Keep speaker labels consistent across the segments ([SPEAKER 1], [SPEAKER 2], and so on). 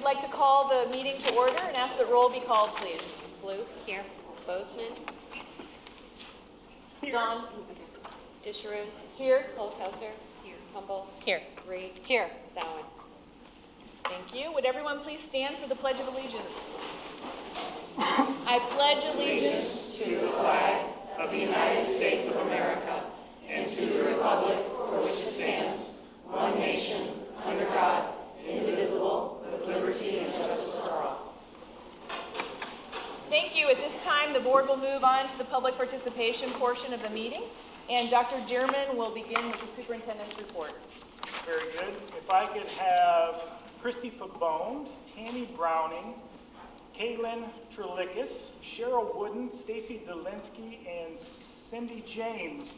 [SPEAKER 1] like to call the meeting to order and ask that roll be called, please.
[SPEAKER 2] Blue. Here. Bozeman.
[SPEAKER 1] Here. Dawn.
[SPEAKER 2] Disharu.
[SPEAKER 1] Here.
[SPEAKER 2] Holzhauser. Here. Humbles.
[SPEAKER 1] Here.
[SPEAKER 2] Reed.
[SPEAKER 1] Here.
[SPEAKER 2] Samhain.
[SPEAKER 1] Thank you. Would everyone please stand for the Pledge of Allegiance? I pledge allegiance
[SPEAKER 3] to the flag of the United States of America and to the republic for which it stands, one nation, under God, indivisible, with liberty and justice for all.
[SPEAKER 1] Thank you. At this time, the board will move on to the public participation portion of the meeting, and Dr. Dearman will begin with the superintendent's report.
[SPEAKER 4] Very good. If I could have Christy Pabone, Tammy Browning, Kaylin Trelickus, Cheryl Wooden, Stacy Delinsky, and Cindy James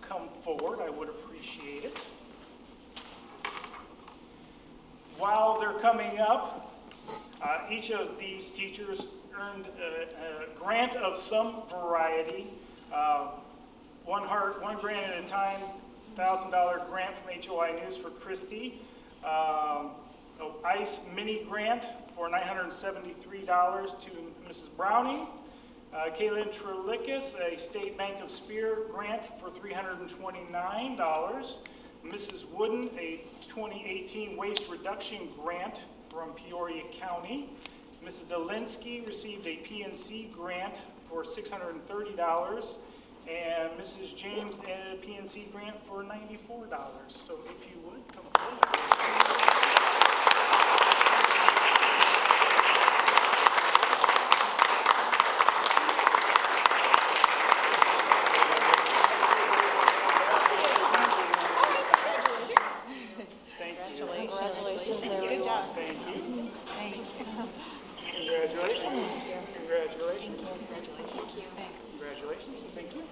[SPEAKER 4] come forward, I would appreciate it. While they're coming up, each of these teachers earned a grant of some variety. One grant at a time, $1,000 grant from HOI News for Christy. ICE mini grant for $973 to Mrs. Browning. Kaylin Trelickus, a State Bank of Spear grant for $329. Mrs. Wooden, a 2018 waste reduction grant from Peoria County. Mrs. Delinsky received a PNC grant for $630. And Mrs. James, a PNC grant for $94. So if you would, come forward.
[SPEAKER 1] Congratulations. Good job.
[SPEAKER 4] Thank you.
[SPEAKER 1] Thanks.
[SPEAKER 4] Congratulations. Congratulations.
[SPEAKER 1] Congratulations. Thanks.
[SPEAKER 4] Congratulations. Thank you.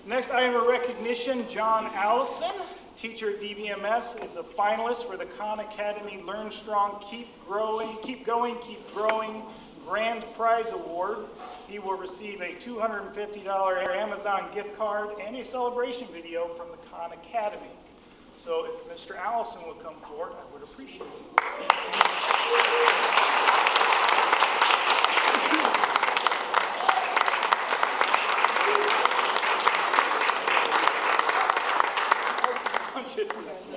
[SPEAKER 4] Next item of recognition, John Allison, teacher at DBMS, is a finalist for the Khan Academy Learn Strong, Keep Growing Grand Prize Award. He will receive a $250 Amazon gift card and a celebration video from the Khan Academy. So if Mr. Allison would come forward, I would appreciate it. I'm just messing.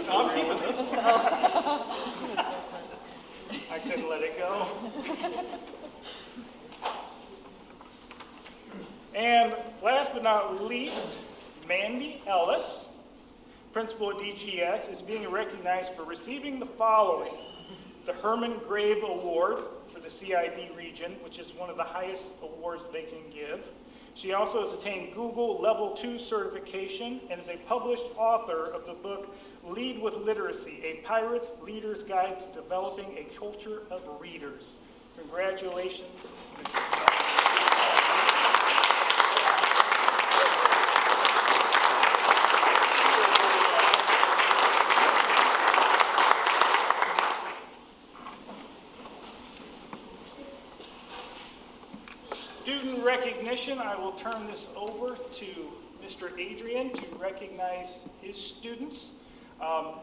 [SPEAKER 4] I'm keeping this one. I couldn't let it go. And last but not least, Mandy Ellis, principal at DGS, is being recognized for receiving the following: the Herman Grave Award for the CIB region, which is one of the highest awards they can give. She also has attained Google Level 2 certification and is a published author of the book Lead with Literacy, A Pirate's Leader's Guide to Developing a Culture of Readers. Congratulations, Mrs. Student recognition, I will turn this over to Mr. Adrian to recognize his students.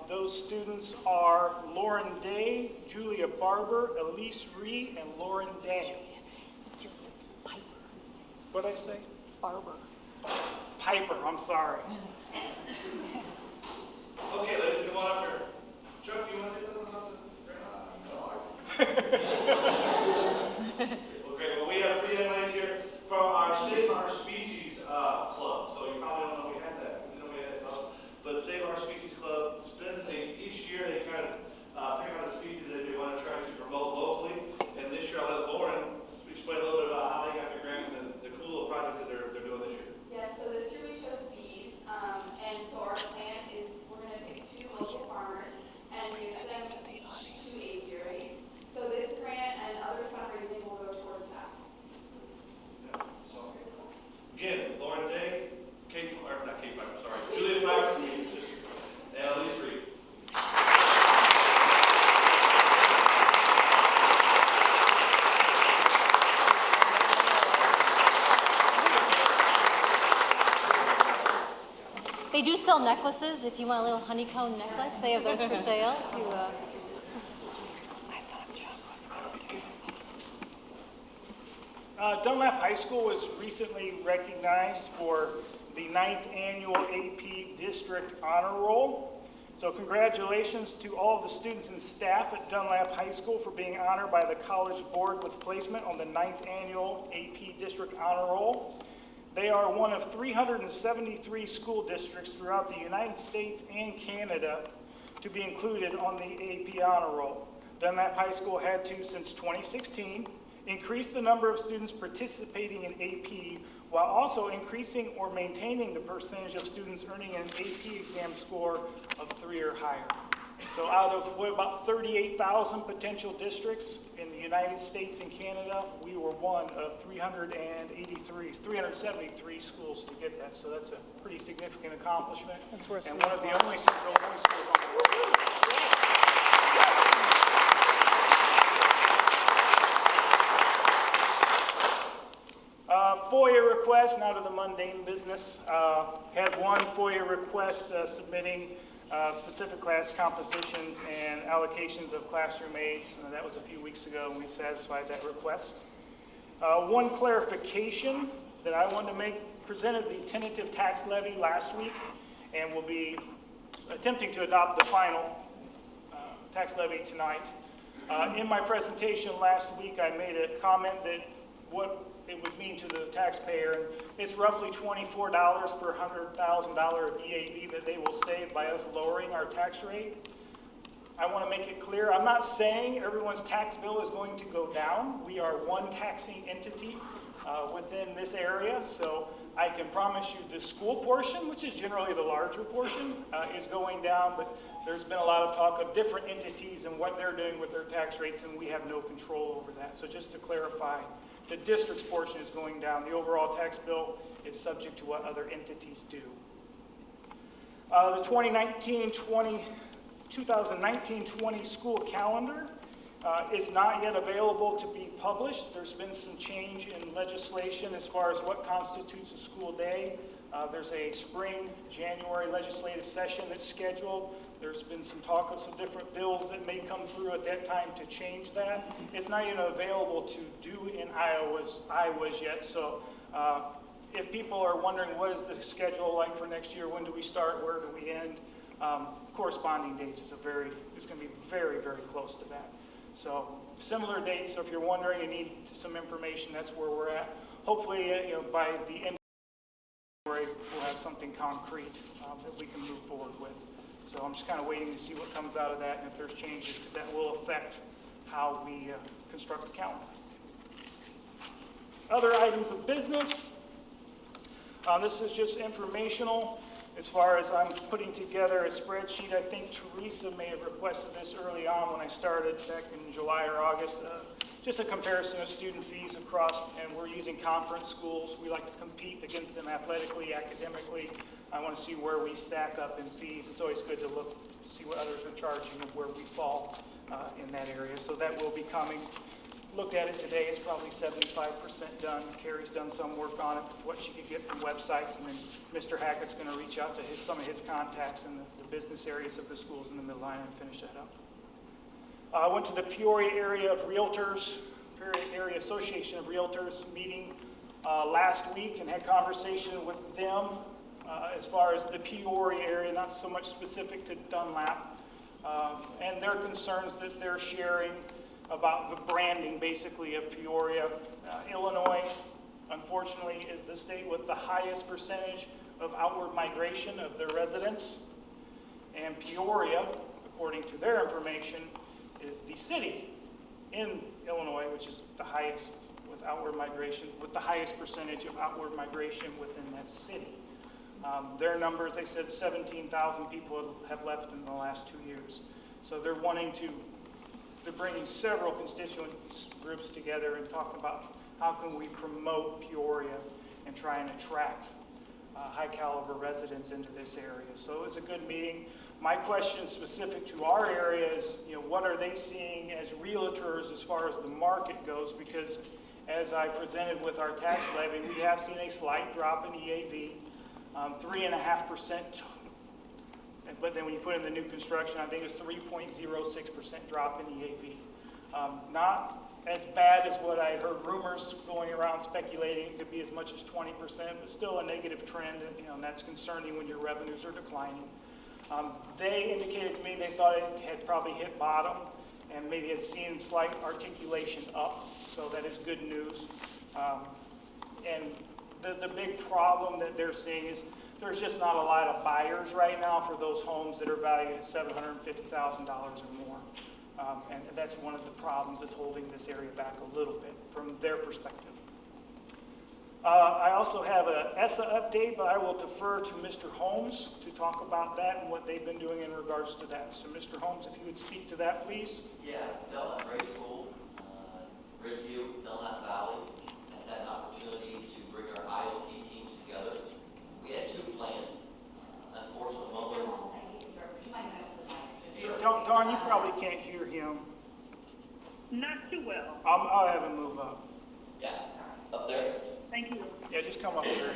[SPEAKER 4] Those students are Lauren Day, Julia Barber, Elise Ree, and Lauren Daniel. What did I say?
[SPEAKER 1] Barber.
[SPEAKER 4] Piper, I'm sorry.
[SPEAKER 5] Okay, ladies, come on up here. Chuck, do you want to say something? Okay, well, we have 3 young ladies here from our Save Our Species Club. So you probably don't know we had that. We know we had that club. But Save Our Species Club spends each year they kind of pick out a species that they want to try to promote locally. And this year I'll let Lauren explain a little bit about how they got the grant and the cool little project that they're doing this year.
[SPEAKER 6] Yes, so this year we chose bees. And so our plan is we're going to pick 2 local farmers and give them each 2 apiaries. So this grant and other
[SPEAKER 7] They do sell necklaces. If you want a little honeycomb necklace, they have those for sale to.
[SPEAKER 4] Dunlap High School was recently recognized for the 9th annual AP District Honor Roll. So congratulations to all of the students and staff at Dunlap High School for being honored by the College Board with placement on the 9th annual AP District Honor Roll. They are one of 373 school districts throughout the United States and Canada to be included on the AP Honor Roll. Dunlap High School had to, since 2016, increase the number of students participating in AP while also increasing or maintaining the percentage of students earning an AP exam score of 3 or higher. So out of about 38,000 potential districts in the United States and Canada, we were one of 373 schools to get that. So that's a pretty significant accomplishment.
[SPEAKER 7] That's worth
[SPEAKER 4] and one of the only Central Illinois schools on the world. FOIA request, now to the mundane business. Had one FOIA request submitting specific class compositions and allocations of classroom aides. That was a few weeks ago, and we satisfied that request. One clarification that I wanted to make, presented the tentative tax levy last week, and will be attempting to adopt the final tax levy tonight. In my presentation last week, I made a comment that what it would mean to the taxpayer. It's roughly $24 per $100,000 of EAV that they will save by us lowering our tax rate. I want to make it clear, I'm not saying everyone's tax bill is going to go down. We are one taxing entity within this area, so I can promise you the school portion, which is generally the larger portion, is going down, but there's been a lot of talk of different entities and what they're doing with their tax rates, and we have no control over that. So just to clarify, the district's portion is going down. The overall tax bill is subject to what other entities do. The 2019-20 school calendar is not yet available to be published. There's been some change in legislation as far as what constitutes a school day. There's a spring, January legislative session that's scheduled. There's been some talk of some different bills that may come through at that time to change that. It's not even available to do in Iowa's yet. So if people are wondering what is the schedule like for next year, when do we start, where do we end, corresponding dates is going to be very, very close to that. So similar dates. So if you're wondering and need some information, that's where we're at. Hopefully, by the end of January, we'll have something concrete that we can move forward with. So I'm just kind of waiting to see what comes out of that and if there's changes, because that will affect how we construct the calendar. Other items of business. This is just informational as far as I'm putting together a spreadsheet. I think Teresa may have requested this early on when I started back in July or August. Just a comparison of student fees across, and we're using conference schools. We like to compete against them athletically, academically. I want to see where we stack up in fees. It's always good to look, see what others are charging and where we fall in that area. So that will be coming. Looked at it today. It's probably 75% done. Carrie's done some work on it, what she could get from websites, and then Mr. Hackett's going to reach out to some of his contacts in the business areas of the schools in the Midline and finish that up. I went to the Peoria Area of Realtors, Peoria Area Association of Realtors meeting last week and had conversation with them as far as the Peoria area, not so much specific to Dunlap, and their concerns that they're sharing about the branding, basically, of Peoria. Illinois, unfortunately, is the state with the highest percentage of outward migration of their residents, and Peoria, according to their information, is the city in Illinois, which is the highest with outward migration, with the highest percentage of outward migration within that city. Their numbers, they said 17,000 people have left in the last 2 years. So they're bringing several constituent groups together and talking about how can we promote Peoria and try and attract high caliber residents into this area. So it was a good meeting. My question specific to our area is, what are they seeing as realtors as far as the market goes? Because as I presented with our tax levy, we have seen a slight drop in EAV, 3.5% But then when you put in the new construction, I think it was 3.06% drop in EAV. Not as bad as what I heard rumors going around speculating. It could be as much as 20%, but still a negative trend, and that's concerning when your revenues are declining. They indicated to me they thought it had probably hit bottom and maybe had seen slight articulation up, so that is good news. And the big problem that they're seeing is there's just not a lot of buyers right now for those homes that are valued at $750,000 or more. And that's one of the problems that's holding this area back a little bit from their perspective. I also have an ESSA update, but I will defer to Mr. Holmes to talk about that and what they've been doing in regards to that. So Mr. Holmes, if you would speak to that, please.
[SPEAKER 8] Yeah, Delnap Grade School, Ridgeview, Delnap Valley has had an opportunity to bring our IoT teams together. We had two planned. Unfortunately, one was...
[SPEAKER 4] Don, you probably can't hear him.
[SPEAKER 9] Not too well.
[SPEAKER 4] I'll have him move up.
[SPEAKER 8] Yeah, up there.
[SPEAKER 9] Thank you.
[SPEAKER 4] Yeah, just come up here.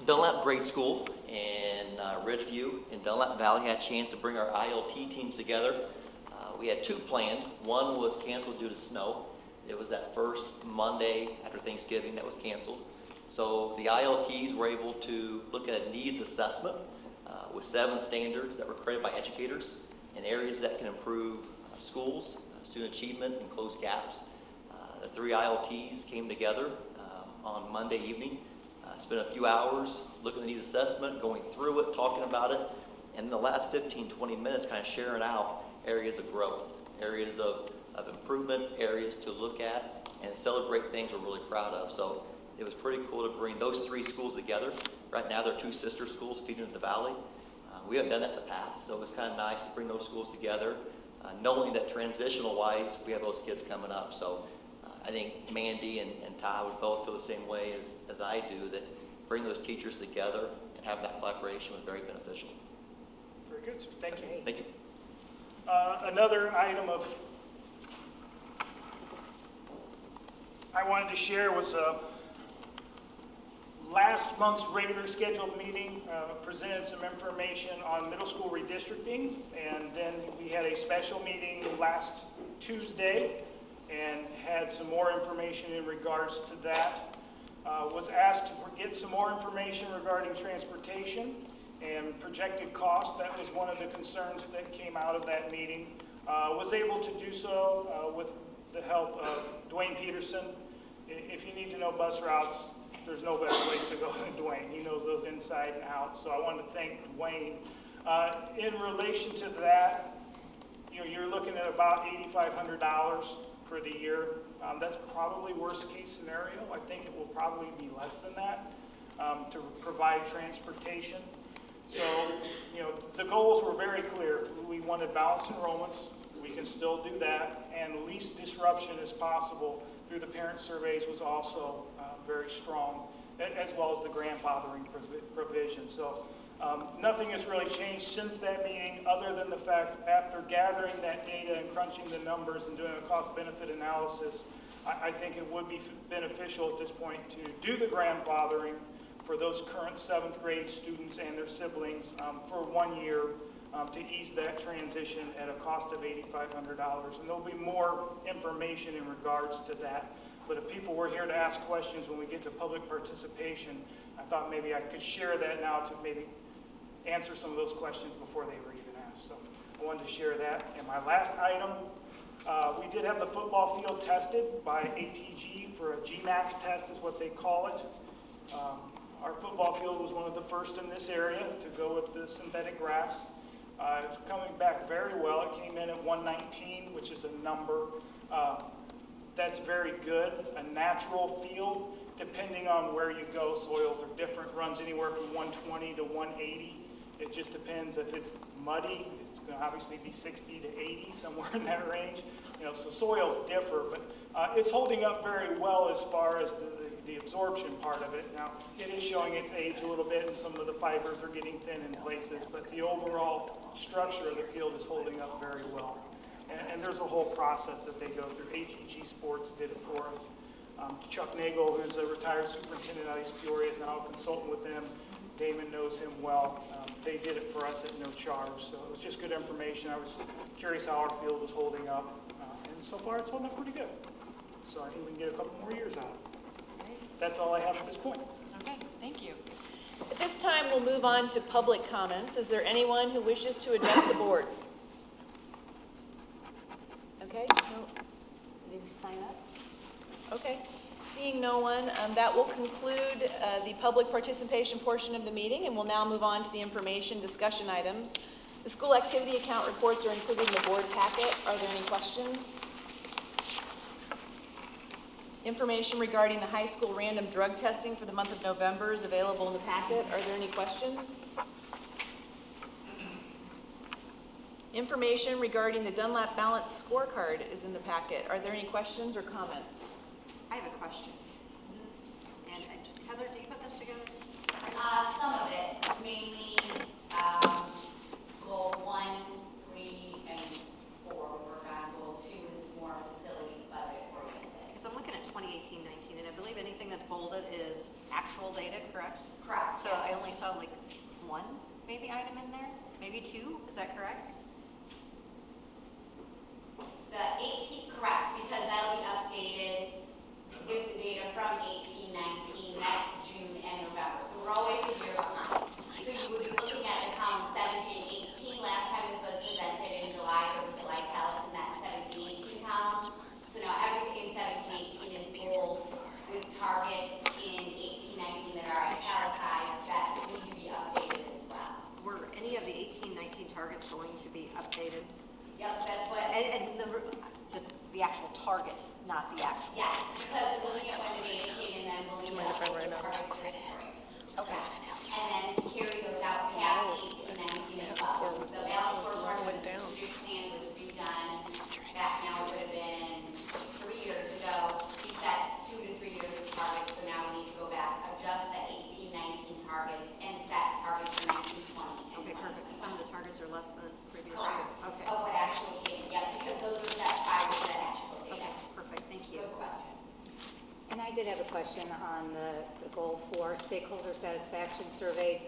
[SPEAKER 8] Delnap Grade School and Ridgeview and Delnap Valley had a chance to bring our ILT teams together. We had two planned. One was canceled due to snow. It was that first Monday after Thanksgiving that was canceled. So the ILTs were able to look at a needs assessment with 7 standards that were created by educators in areas that can improve schools, student achievement, and close gaps. The 3 ILTs came together on Monday evening, spent a few hours looking at the needs assessment, going through it, talking about it, and in the last 15, 20 minutes kind of sharing out areas of growth, areas of improvement, areas to look at and celebrate things we're really proud of. So it was pretty cool to bring those 3 schools together. Right now they're 2 sister schools feeding into the valley. We haven't done that in the past, so it was kind of nice to bring those schools together, knowing that transitional-wise, we have those kids coming up. So I think Mandy and Ty would both feel the same way as I do, that bring those teachers together and have that collaboration was very beneficial.
[SPEAKER 4] Very good, sir. Thank you.
[SPEAKER 8] Thank you.
[SPEAKER 4] Another item of I wanted to share was last month's regular scheduled meeting presented some information on middle school redistricting, and then we had a special meeting last Tuesday and had some more information in regards to that. Was asked to get some more information regarding transportation and projected costs. That was one of the concerns that came out of that meeting. Was able to do so with the help of Dwayne Peterson. If you need to know bus routes, there's no better place to go than Dwayne. He knows those inside and out. So I wanted to thank Dwayne. In relation to that, you're looking at about $8,500 for the year. That's probably worst case scenario. I think it will probably be less than that to provide transportation. So, the goals were very clear. We wanted balanced enrollments. We can still do that. And least disruption as possible through the parent surveys was also very strong, as well as the grandfathering provision. So nothing has really changed since that meeting, other than the fact after gathering that data and crunching the numbers and doing a cost-benefit analysis, I think it would be beneficial at this point to do the grandfathering for those current 7th grade students and their siblings for 1 year to ease that transition at a cost of $8,500. And there'll be more information in regards to that. But if people were here to ask questions when we get to public participation, I thought maybe I could share that now to maybe answer some of those questions before they were even asked. So I wanted to share that. And my last item, we did have the football field tested by ATG for a GMAX test is what they call it. Our football field was one of the first in this area to go with the synthetic grass. It's coming back very well. It came in at 119, which is a number that's very good. A natural field, depending on where you go, soils are different, runs anywhere from 120 to 180. It just depends. If it's muddy, it's going to obviously be 60 to 80, somewhere in that range. So soils differ, but it's holding up very well as far as the absorption part of it. Now, it is showing its age a little bit, and some of the fibers are getting thin in places, but the overall structure of the field is holding up very well. And there's a whole process that they go through. ATG Sports did it for us. Chuck Nagel, who's a retired superintendent out of East Peoria, is now a consultant with them. Damon knows him well. They did it for us at no charge, so it was just good information. I was curious how our field was holding up, and so far it's holding up pretty good. So I think we can get a couple more years out of it. That's all I have at this point.
[SPEAKER 1] Okay, thank you. At this time, we'll move on to public comments. Is there anyone who wishes to address the board? Okay, no.
[SPEAKER 7] Did you sign up?
[SPEAKER 1] Okay. Seeing no one, that will conclude the public participation portion of the meeting, and we'll now move on to the information discussion items. The school activity account reports are included in the board packet. Are there any questions? Information regarding the high school random drug testing for the month of November is available in the packet. Are there any questions? Information regarding the Dunlap Balance Scorecard is in the packet. Are there any questions or comments?
[SPEAKER 10] I have a question. And Heather, do you put this together?
[SPEAKER 6] Some of it, mainly, goal 1, 3, and 4 we work on. Goal 2 is more facilities budget oriented.
[SPEAKER 10] Because I'm looking at 2018-19, and I believe anything that's bolded is actual data, correct?
[SPEAKER 6] Correct.
[SPEAKER 10] So I only saw like one maybe item in there, maybe 2, is that correct?
[SPEAKER 6] The 18, correct, because that'll be updated with the data from 18, 19, that's June and November. So we're always a year behind. So you would be looking at account 17, 18. Last time this was presented in July, there was the italics in that 17, 18 column. So now everything in 17, 18 is bold with targets in 18, 19 that are italicized that need to be updated as well.
[SPEAKER 10] Were any of the 18, 19 targets going to be updated?
[SPEAKER 6] Yep, that's what.
[SPEAKER 10] And the actual target, not the actual.
[SPEAKER 6] Yes, because we're looking at when the data came in, then we'll need to update the targets for it. Okay. And then carry those out past 18, 19 as well. The balance scorecard was strategic plan was redone. Back now it would have been 3 years ago. We set 2 to 3 years of targets, so now we need to go back, adjust the 18, 19 targets, and set targets for 19, 20, and
[SPEAKER 10] Okay,
[SPEAKER 6] 21.
[SPEAKER 10] perfect. Some of the targets are less than previous year.
[SPEAKER 6] Correct.
[SPEAKER 10] Okay.
[SPEAKER 6] Of what actually came, yep, because those were set prior to that actual data.
[SPEAKER 10] Okay, perfect. Thank you.
[SPEAKER 6] Good question.
[SPEAKER 11] And I did have a question on the goal 4, stakeholder satisfaction survey.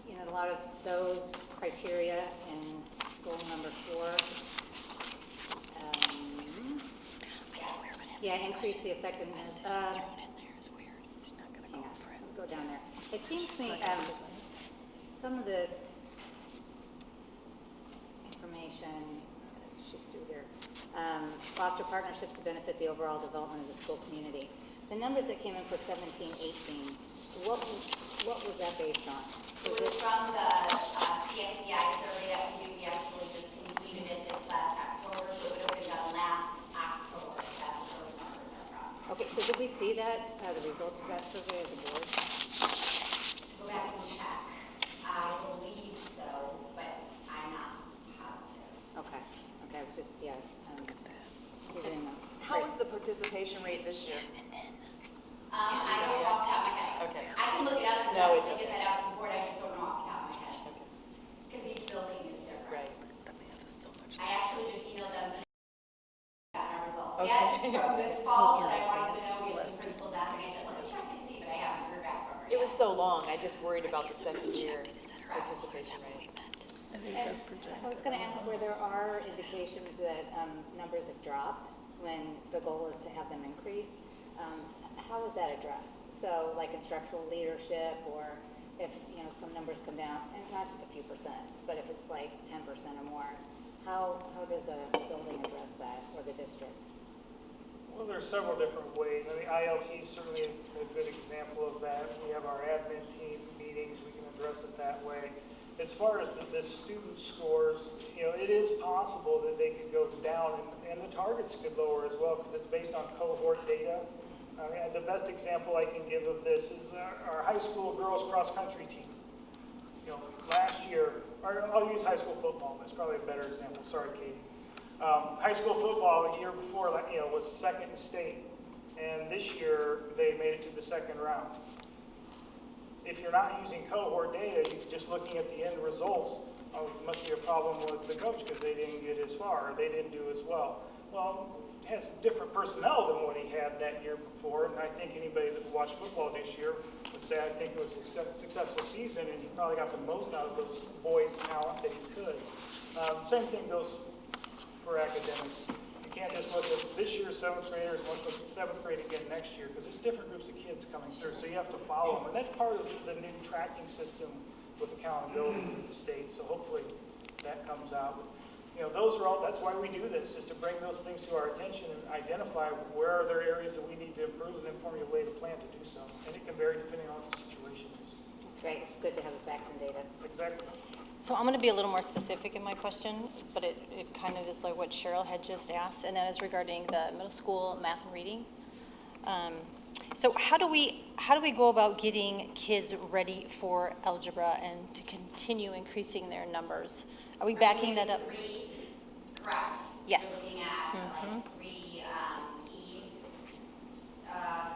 [SPEAKER 11] You know, a lot of those criteria in goal number 4. Yeah, increase the effectiveness. Hang on, go down there. It seems to me some of this information, shoot through here, foster partnerships to benefit the overall development of the school community. The numbers that came in for 17, 18, what was that based on?
[SPEAKER 6] It was from the CSCI survey that we did. We actually just completed it this last October, so it would have been done last October. That's where those numbers are from.
[SPEAKER 11] Okay, so did we see that, the results of that survey as a board?
[SPEAKER 6] Go back and check. I believe so, but I'm not positive.
[SPEAKER 11] Okay, I was just, yeah. Reviewing those.
[SPEAKER 1] How was the participation rate this year?
[SPEAKER 6] I don't know off the top of my head.
[SPEAKER 1] Okay.
[SPEAKER 6] I can look it up and
[SPEAKER 1] No, it's
[SPEAKER 6] get
[SPEAKER 1] okay.
[SPEAKER 6] that out to the board. I just don't know off the top of my head. Because each building is different.
[SPEAKER 1] Right.
[SPEAKER 6] I actually just emailed them today. Got our results
[SPEAKER 1] Okay.
[SPEAKER 6] yet from this fall that I wanted to know. We had some principals asking. I said, let me check and see, but I haven't heard back from her
[SPEAKER 1] It
[SPEAKER 6] yet.
[SPEAKER 1] was so long, I just worried about the second year participation rates.
[SPEAKER 11] And I was going to ask where there are indications that numbers have dropped when the goal is to have them increase. How is that addressed? So like instructional leadership, or if, you know, some numbers come down, and not just a few percents, but if it's like 10% or more, how does a building address that, or the district?
[SPEAKER 4] Well, there's several different ways. I mean, ILT is certainly a good example of that. We have our admin team meetings, we can address it that way. As far as the student scores, you know, it is possible that they could go down, and the targets could lower as well, because it's based on cohort data. And the best example I can give of this is our high school girls cross-country team. You know, last year, or I'll use high school football, that's probably a better example, sorry, Katie. High school football the year before, you know, was second in state, and this year they made it to the second round. If you're not using cohort data, you're just looking at the end results, it must be a problem with the coach because they didn't get as far, or they didn't do as well. well, has different personnel than what he had that year before, and I think anybody that watched football this year would say I think it was a successful season, and he probably got the most out of those boys' talent that he could. Same thing goes for academics. You can't just look at this year's 7th graders and look at 7th grade again next year, because it's different groups of kids coming through, so you have to follow them, and that's part of the new tracking system with accountability through the state, so hopefully that comes out. But, you know, those are all, that's why we do this, is to bring those things to our attention and identify where are there areas that we need to improve and then formulate a plan to do so. And it can vary depending on what the situation is.
[SPEAKER 11] That's great. It's good to have the facts and data.
[SPEAKER 4] Exactly.
[SPEAKER 7] So I'm going to be a little more specific in my question, but it kind of is like what Cheryl had just asked, and that is regarding the middle school math and reading. So how do we go about getting kids ready for algebra and to continue increasing their numbers? Are we backing that up?
[SPEAKER 6] Correct.
[SPEAKER 7] Yes.
[SPEAKER 6] You're looking at like 3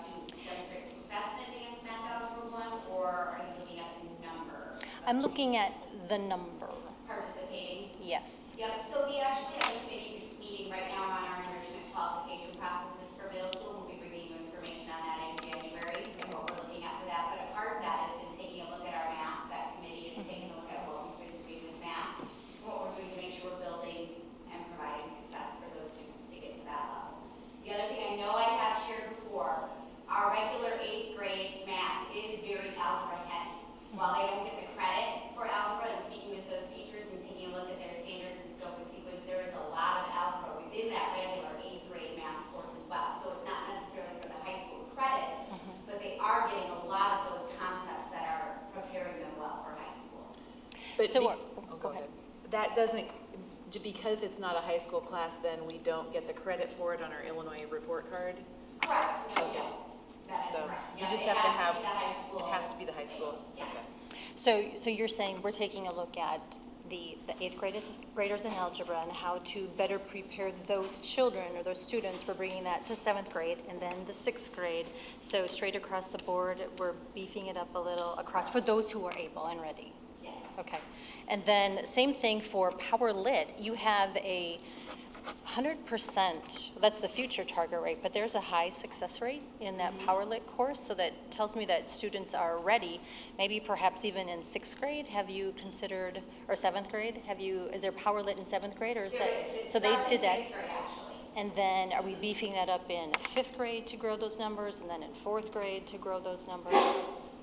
[SPEAKER 6] students demonstrate success in advanced math algebra 1, or are you looking at the number?
[SPEAKER 7] I'm looking at the number.
[SPEAKER 6] Participating?
[SPEAKER 7] Yes.
[SPEAKER 6] Yep, so we actually have a committee meeting right now on our enrichment qualification processes for middle school. We'll be bringing you information on that in January and what we're looking at for that. But a part of that has been taking a look at our math. That committee is taking a look at what we've been doing with math, what we're doing to make sure we're building and providing success for those students to get to that level. The other thing I know I have shared before, our regular 8th grade math is very algebra heavy. While they don't get the credit for algebra, and speaking with those teachers and taking a look at their standards and scope and sequence, there is a lot of algebra within that regular 8th grade math course as well. So it's not necessarily for the high school credit, but they are getting a lot of those concepts that are preparing them well for high school.
[SPEAKER 1] But
[SPEAKER 7] So
[SPEAKER 1] go ahead. That doesn't, because it's not a high school class, then we don't get the credit for it on our Illinois report card?
[SPEAKER 6] Correct, no, you don't. That is
[SPEAKER 1] So
[SPEAKER 6] correct.
[SPEAKER 1] you
[SPEAKER 6] Yeah,
[SPEAKER 1] just
[SPEAKER 6] it
[SPEAKER 1] have to
[SPEAKER 6] has
[SPEAKER 1] have,
[SPEAKER 6] be the high school.
[SPEAKER 1] it has to be the high school?
[SPEAKER 6] Yes.
[SPEAKER 1] Okay.
[SPEAKER 7] So you're saying we're taking a look at the 8th graders in algebra and how to better prepare those children or those students for bringing that to 7th grade and then the 6th grade. So straight across the board, we're beefing it up a little across for those who are able and ready.
[SPEAKER 6] Yes.
[SPEAKER 7] Okay. And then same thing for Power Lit. You have a 100%, that's the future target rate, but there's a high success rate in that Power Lit course, so that tells me that students are ready, maybe perhaps even in 6th grade. Have you considered, or 7th grade, is there Power Lit in 7th grade, or is
[SPEAKER 6] There
[SPEAKER 7] that?
[SPEAKER 6] is. It
[SPEAKER 7] So they
[SPEAKER 6] starts
[SPEAKER 7] did
[SPEAKER 6] in
[SPEAKER 7] that.
[SPEAKER 6] 6th grade, actually.
[SPEAKER 7] And then are we beefing that up in 5th grade to grow those numbers, and then in 4th grade to grow those numbers?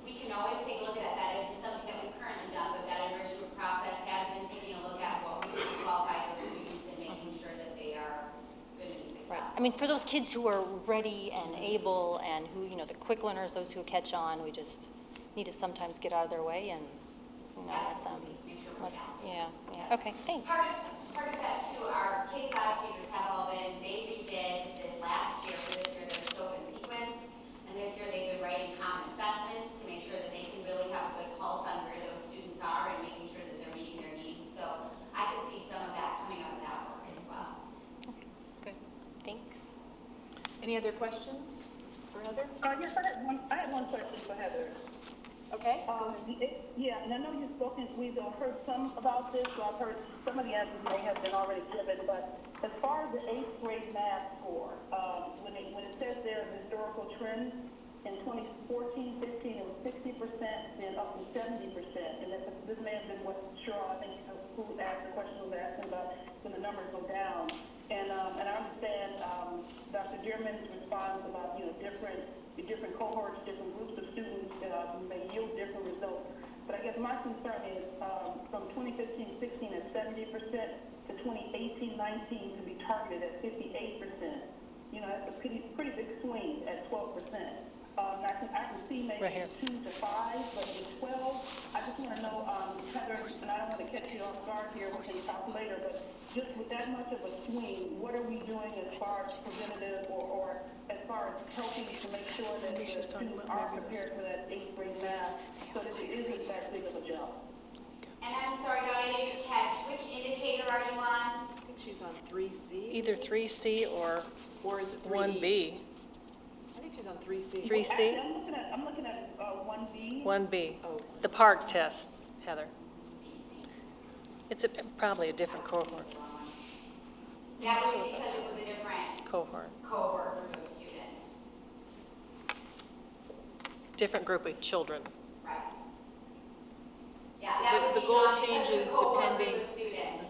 [SPEAKER 6] We can always take a look at that. That isn't something that we've currently done, but that enrichment process has been taking a look at what we can qualify those students and making sure that they are going to be successful.
[SPEAKER 7] I mean, for those kids who are ready and able and who, the quick learners, those who catch on, we just need to sometimes get out of their way and, let them.
[SPEAKER 6] Absolutely. Make sure we're down.
[SPEAKER 7] Yeah. Okay, thanks.
[SPEAKER 6] Part of that too, our K-5 teachers have all been, they redid this last year, for this year, their scope and sequence. And this year they've been writing common assessments to make sure that they can really have a good pulse on where those students are and making sure that they're meeting their needs. So I could see some of that coming up in that work as well.
[SPEAKER 7] Good. Thanks.
[SPEAKER 1] Any other questions for Heather?
[SPEAKER 9] Yes, I had one question for Heather.
[SPEAKER 1] Okay.
[SPEAKER 9] Yeah, and I know you've spoken, we've heard some about this, so I've heard some of the answers may have been already given, but as far as the 8th grade math score, when it says there historical trends, in 2014, 15, it was 60%, then up to 70%, and this may have been what Cheryl, I think, who asked the question was asking about when the numbers go down. And I understand Dr. Dearman's response about, different cohorts, different groups of students may yield different results. But I guess my concern is from 2015-16 at 70% to 2018-19 to be targeted at 58%. That's a pretty big swing at 12%. I can see maybe
[SPEAKER 7] Right here.
[SPEAKER 9] 2 to 5, but with 12, I just want to know, Heather, and I don't want to catch you off guard here, we can talk later, but just with that much of a swing, what are we doing as far as preventative or as far as helping to make sure that the students are prepared for that 8th grade math so that it isn't that big of a jump?
[SPEAKER 6] And I'm sorry, Dawn, I didn't catch, which indicator are you on?
[SPEAKER 1] I think she's on 3C.
[SPEAKER 12] Either 3C or
[SPEAKER 1] Or is it 3E?
[SPEAKER 12] 1B.
[SPEAKER 1] I think she's on 3C.
[SPEAKER 12] 3C?
[SPEAKER 9] Actually, I'm looking at 1B.
[SPEAKER 12] 1B.
[SPEAKER 1] Oh.
[SPEAKER 12] The PARC test, Heather. It's probably a different cohort.
[SPEAKER 6] That would be because it was a different
[SPEAKER 12] Cohort.
[SPEAKER 6] cohort for those students.
[SPEAKER 12] Different group of children.
[SPEAKER 6] Right. Yeah,
[SPEAKER 1] So
[SPEAKER 6] that
[SPEAKER 1] the
[SPEAKER 6] would be
[SPEAKER 1] goal
[SPEAKER 6] done because
[SPEAKER 1] changes
[SPEAKER 6] the cohort
[SPEAKER 1] depending-
[SPEAKER 6] of the students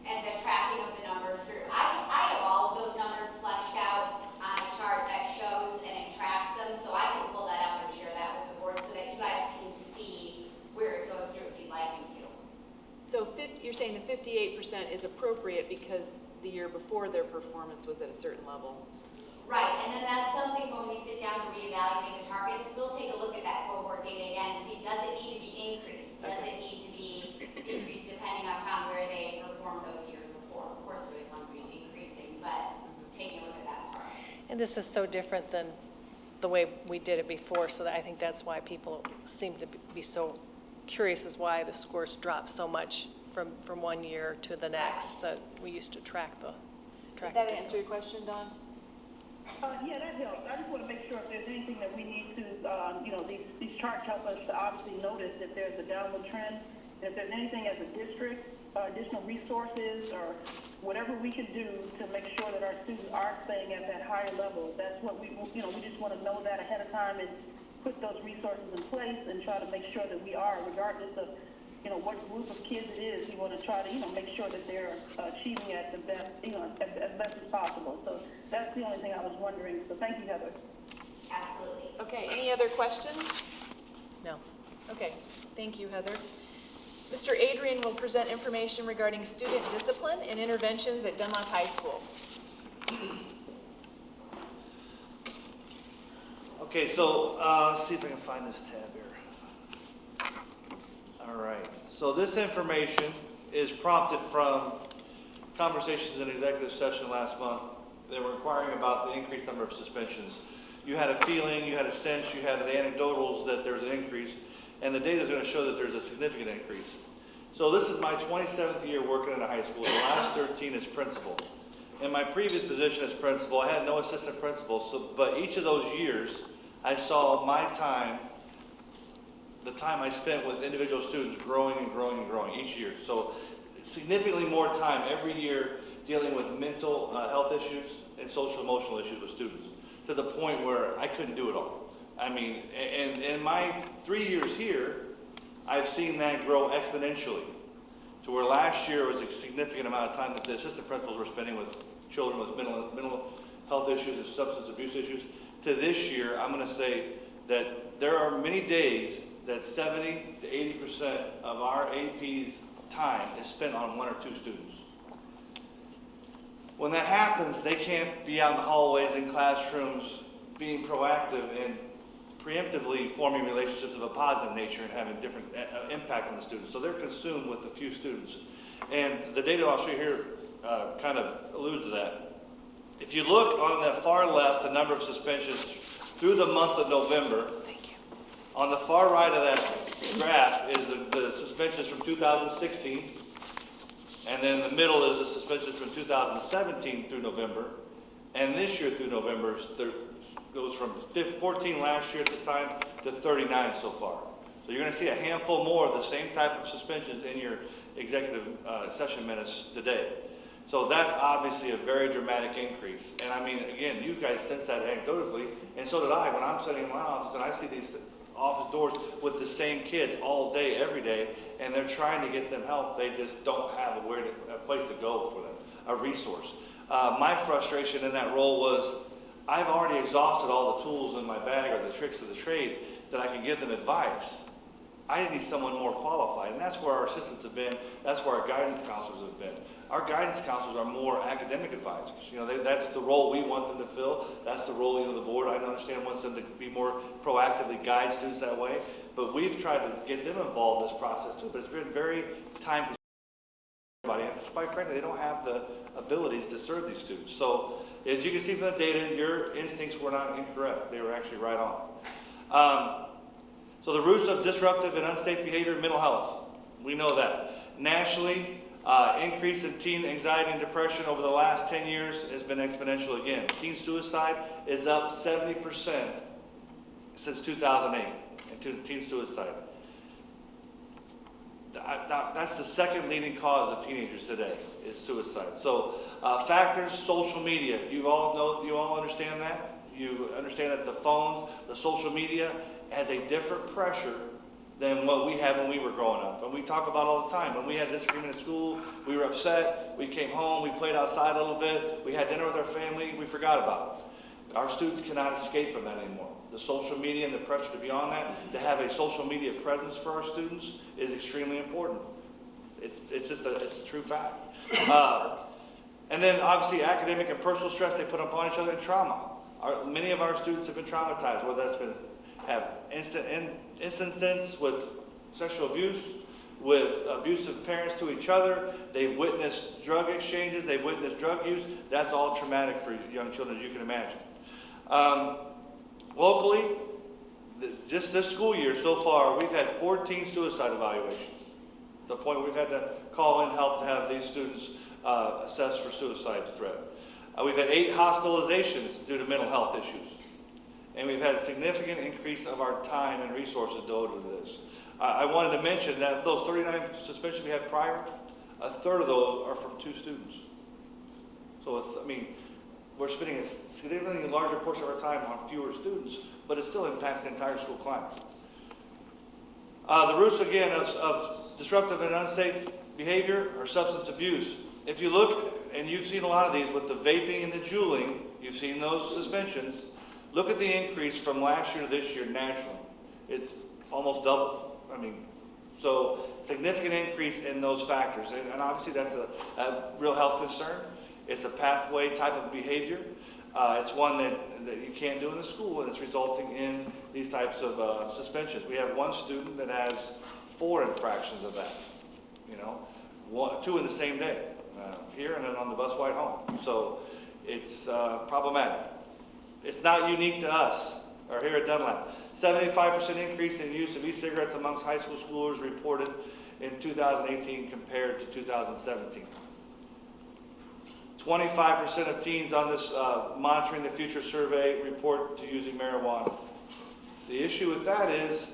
[SPEAKER 6] and the tracking of the numbers through. I have all of those numbers fleshed out on a chart that shows and it tracks them, so I can pull that up and share that with the board so that you guys can see where it goes through if you'd like me to.
[SPEAKER 1] So you're saying the 58% is appropriate because the year before their performance was at a certain level?
[SPEAKER 6] Right, and then that's something when we sit down to reevaluate the targets, we'll take a look at that cohort data again and see, does it need to be increased? Does it need to be decreased depending upon where they performed those years before? Of course, we always want to be increasing, but taking a look at that target.
[SPEAKER 12] And this is so different than the way we did it before, so that I think that's why people seem to be so curious as why the scores dropped so much from one year to the next, that we used to track the.
[SPEAKER 1] Did that answer your question, Dawn?
[SPEAKER 9] Yeah, that helps. I just want to make sure if there's anything that we need to, these charts help us to obviously notice if there's a downward trend. If there's anything as a district, additional resources or whatever we can do to make sure that our students are staying at that higher level. That's what we just want to know that ahead of time and put those resources in place and try to make sure that we are, regardless of, what group of kids it is, we want to try to, make sure that they're achieving at the best, as best as possible. So that's the only thing I was wondering. So thank you, Heather.
[SPEAKER 6] Absolutely.
[SPEAKER 1] Okay, any other questions?
[SPEAKER 12] No.
[SPEAKER 1] Okay, thank you, Heather. Mr. Adrian will present information regarding student discipline and interventions at Dunlap High School.
[SPEAKER 5] Okay, so let's see if I can find this tab here. All right, so this information is prompted from conversations in executive session last month. They were inquiring about the increased number of suspensions. You had a feeling, you had a sense, you had the anecdotals that there was an increase, and the data is going to show that there's a significant increase. So this is my 27th year working in a high school. The last 13 as principal. In my previous position as principal, I had no assistant principal, but each of those years, I saw my time, the time I spent with individual students growing and growing and growing each year. So significantly more time every year dealing with mental health issues and social emotional issues with students, to the point where I couldn't do it all. I mean, and in my 3 years here, I've seen that grow exponentially to where last year was a significant amount of time that the assistant principals were spending with children with mental health issues and substance abuse issues. To this year, I'm going to say that there are many days that 70 to 80% of our AP's time is spent on 1 or 2 students. When that happens, they can't be out in the hallways and classrooms being proactive and preemptively forming relationships of a positive nature and having different impact on the students. So they're consumed with a few students. And the data I'll show you here kind of alludes to that. If you look on the far left, the number of suspensions through the month of November, on the far right of that graph is the suspensions from 2016, and then in the middle is the suspensions from 2017 through November, and this year through November there goes from 14 last year at this time to 39 so far. So you're going to see a handful more of the same type of suspensions in your executive session minutes today. So that's obviously a very dramatic increase. And I mean, again, you guys sense that anecdotally, and so did I when I'm sitting in my office and I see these office doors with the same kids all day, every day, and they're trying to get them help. They just don't have a place to go for them, a resource. My frustration in that role was I've already exhausted all the tools in my bag or the tricks of the trade that I can give them advice. I need someone more qualified, and that's where our assistants have been. That's where our guidance counselors have been. Our guidance counselors are more academic advisors. That's the role we want them to fill. That's the role, the board, I understand, wants them to be more proactively guide students that way. But we've tried to get them involved in this process too. But it's been very time consuming. And quite frankly, they don't have the abilities to serve these students. So as you can see from the data, your instincts were not incorrect. They were actually right on. So the roots of disruptive and unsafe behavior and mental health, we know that. Nationally, increase in teen anxiety and depression over the last 10 years has been exponential again. Teen suicide is up 70% since 2008 in teen suicide. That's the second leading cause of teenagers today, is suicide. So factors, social media, you all understand that? You understand that the phones, the social media has a different pressure than what we had when we were growing up. And we talk about all the time. When we had disagreement at school, we were upset, we came home, we played outside a little bit, we had dinner with our family, we forgot about it. Our students cannot escape from that anymore. The social media and the pressure to be on that, to have a social media presence for our students is extremely important. It's a true fact. And then obviously academic and personal stress they put upon each other, and trauma. Many of our students have been traumatized, whether that's been incidents with sexual abuse, with abusive parents to each other. They've witnessed drug exchanges. They've witnessed drug use. That's all traumatic for young children, as you can imagine. Locally, just this school year so far, we've had 14 suicide evaluations. To the point where we've had to call in help to have these students assessed for suicide threat. We've had 8 hospitalizations due to mental health issues. And we've had a significant increase of our time and resources devoted to this. I wanted to mention that of those 39 suspensions we had prior, a third of those are from 2 students. So we're spending a significantly larger portion of our time on fewer students, but it still impacts the entire school climate. The roots, again, of disruptive and unsafe behavior are substance abuse. If you look, and you've seen a lot of these with the vaping and the juuling, you've seen those suspensions. Look at the increase from last year to this year nationally. It's almost doubled. So significant increase in those factors. And obviously that's a real health concern. It's a pathway type of behavior. It's one that you can't do in the school, and it's resulting in these types of suspensions. We have one student that has 4 infractions of that, 2 in the same day, here and then on the bus ride home. So it's problematic. It's not unique to us or here at Dunlap. 75% increase in use of e-cigarettes amongst high school schoolers reported in 2018 compared to 2017. 25% of teens on this Monitoring the Future survey report to using marijuana. The issue with that is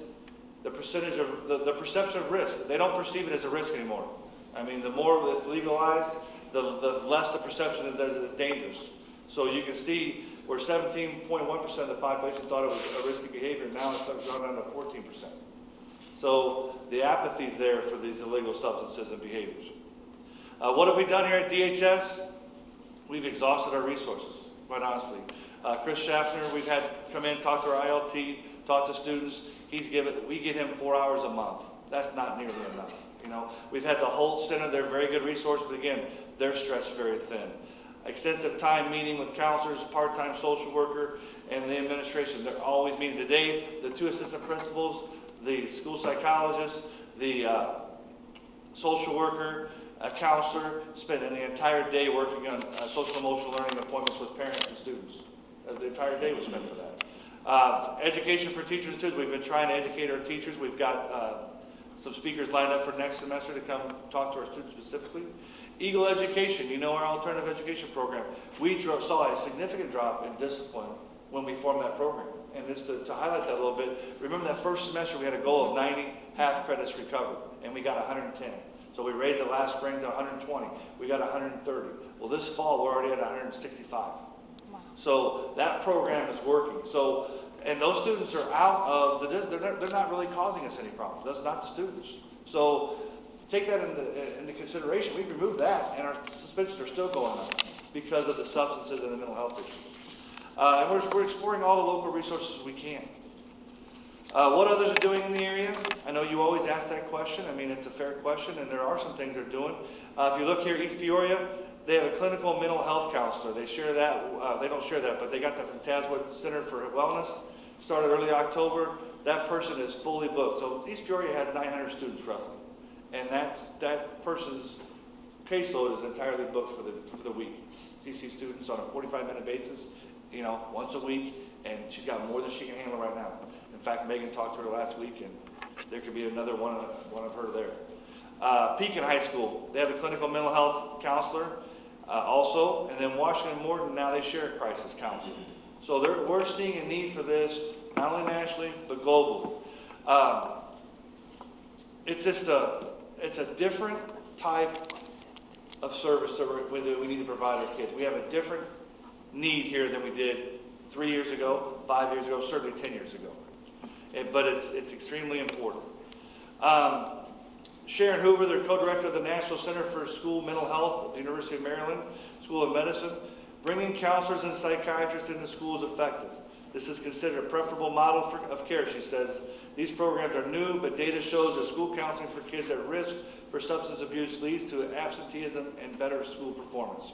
[SPEAKER 5] the percentage of the perception of risk. They don't perceive it as a risk anymore. The more it's legalized, the less the perception that it's dangerous. So you can see where 17.1% of the population thought it was a risky behavior. Now it's gone down to 14%. So the apathy's there for these illegal substances and behaviors. What have we done here at DHS? We've exhausted our resources, quite honestly. Chris Schaffner, we've had come in, talk to our ILT, talk to students. We get him 4 hours a month. That's not nearly enough. We've had the Holt Center, they're a very good resource, but again, they're stretched very thin. Extensive time meeting with counselors, part-time social worker, and the administration. They're always meeting. Today, the 2 assistant principals, the school psychologist, the social worker, a counselor, spending the entire day working on social emotional learning appointments with parents and students. The entire day was spent for that. Education for teachers and students. We've been trying to educate our teachers. We've got some speakers lined up for next semester to come talk to our students specifically. Eagle Education, our alternative education program. We saw a significant drop in discipline when we formed that program. And just to highlight that a little bit, remember that first semester we had a goal of 90 half credits recovered, and we got 110. So we raised it last spring to 120. We got 130. Well, this fall we're already at 165. Wow. So that program is working. So, and those students are out of they're not really causing us any problems. That's not the students. So take that into consideration. We've removed that, and our suspensions are still going up because of the substances and the mental health issues. And we're exploring all the local resources we can. What others are doing in the area? I know you always ask that question. It's a fair question, and there are some things they're doing. If you look here, East Peoria, they have a clinical mental health counselor. They share that. They don't share that, but they got that from Tazwood Center for Wellness. Started early October. That person is fully booked. So East Peoria has 900 students roughly, and that person's caseload is entirely booked for the week. She sees students on a 45-minute basis, once a week, and she's got more than she can handle right now. In fact, Megan talked to her last week, and there could be another one of her there. Pekin High School, they have a clinical mental health counselor also, and then Washington and Morton, now they share a crisis counselor. So we're seeing a need for this, not only nationally, but globally. It's just it's a different type of service that we need to provide our kids. We have a different need here than we did 3 years ago, 5 years ago, certainly 10 years ago. But it's extremely important. Sharon Hoover, the co-director of the National Center for School Mental Health at the University of Maryland School of Medicine, bringing counselors and psychiatrists into schools is effective. This is considered a preferable model of care, she says. These programs are new, but data shows that school counseling for kids at risk for substance abuse leads to absenteeism and better school performance.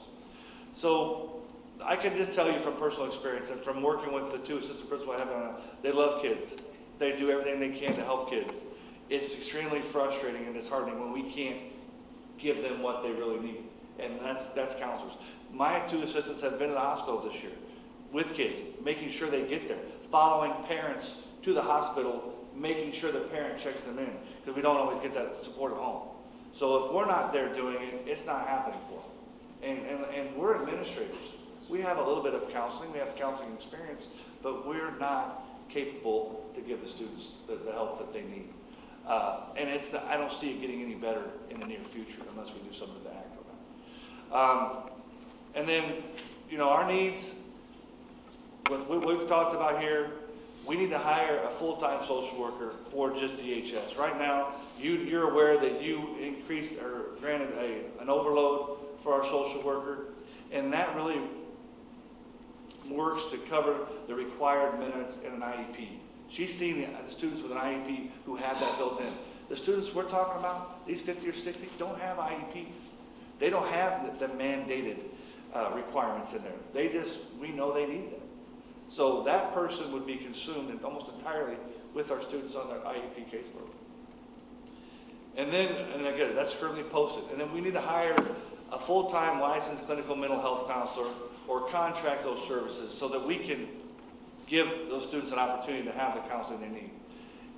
[SPEAKER 5] So I can just tell you from personal experience and from working with the 2 assistant principals I have on, they love kids. They do everything they can to help kids. It's extremely frustrating and disheartening when we can't give them what they really need. And that's counselors. My 2 assistants have been in the hospitals this year with kids, making sure they get there, following parents to the hospital, making sure the parent checks them in, because we don't always get that support at home. So if we're not there doing it, it's not happening for them. And we're administrators. We have a little bit of counseling, we have counseling experience, but we're not capable to give the students the help that they need. And I don't see it getting any better in the near future unless we do something to act on that. And then, our needs, what we've talked about here, we need to hire a full-time social worker for just DHS. Right now, you're aware that you increased or granted an overload for our social worker, and that really works to cover the required minutes in an IEP. She's seen the students with an IEP who have that built in. The students we're talking about, these 50 or 60, don't have IEPs. They don't have the mandated requirements in there. We know they need them. So that person would be consumed almost entirely with our students on their IEP caseload. And again, that's currently posted. And then we need to hire a full-time licensed clinical mental health counselor or contract those services so that we can give those students an opportunity to have the counseling they need.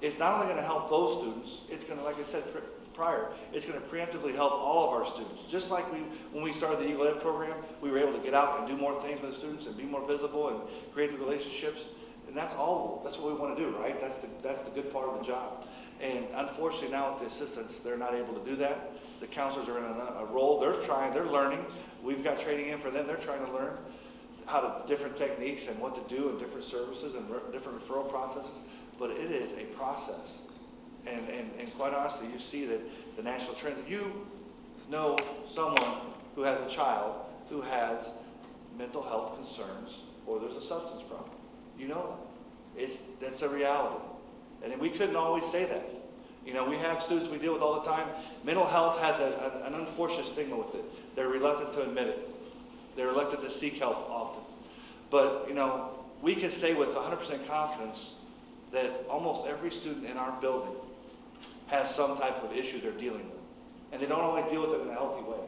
[SPEAKER 5] It's not only going to help those students, it's going to, like I said prior, it's going to preemptively help all of our students. Just like when we started the Eagle Ed program, we were able to get out and do more things with the students and be more visible and create the relationships. And that's what we want to do, right? That's the good part of the job. And unfortunately now with the assistants, they're not able to do that. The counselors are in a role, they're learning. We've got training in for them, they're trying to learn different techniques and what to do in different services and different referral processes. But it is a process. And quite honestly, you see that the national trends, you know someone who has a child who has mental health concerns or there's a substance problem. You know that. That's a reality. And we couldn't always say that. We have students we deal with all the time. Mental health has an unfortunate stigma with it. They're reluctant to admit it. They're reluctant to seek help often. But, we can say with 100% confidence that almost every student in our building has some type of issue they're dealing with. And they don't always deal with it in a healthy way.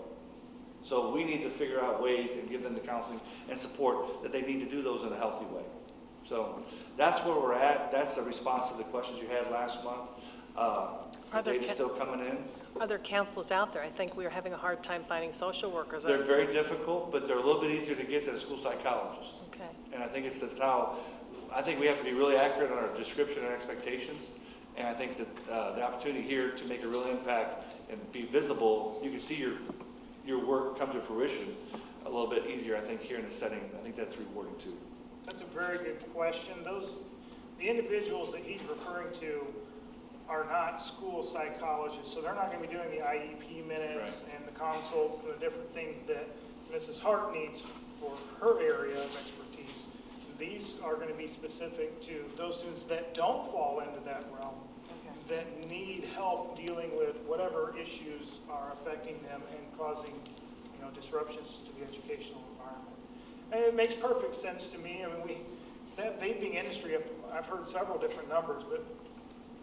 [SPEAKER 5] So we need to figure out ways and give them the counseling and support that they need to do those in a healthy way. So that's where we're at. That's the response to the questions you had last month. The data's still coming in.
[SPEAKER 12] Are there counselors out there? I think we are having a hard time finding social workers.
[SPEAKER 5] They're very difficult, but they're a little bit easier to get than a school psychologist.
[SPEAKER 12] Okay.
[SPEAKER 5] And I think it's just I think we have to be really accurate on our description and expectations. And I think that the opportunity here to make a real impact and be visible, you can see your work come to fruition a little bit easier, I think, here in the setting. I think that's rewarding too.
[SPEAKER 4] That's a very good question. The individuals that he's referring to are not school psychologists, so they're not going to be doing the IEP minutes and the consults and the different things that Mrs. Hart needs for her area of expertise. These are going to be specific to those students that don't fall into that realm, that need help dealing with whatever issues are affecting them and causing, disruptions to the educational environment. And it makes perfect sense to me. That vaping industry, I've heard several different numbers, but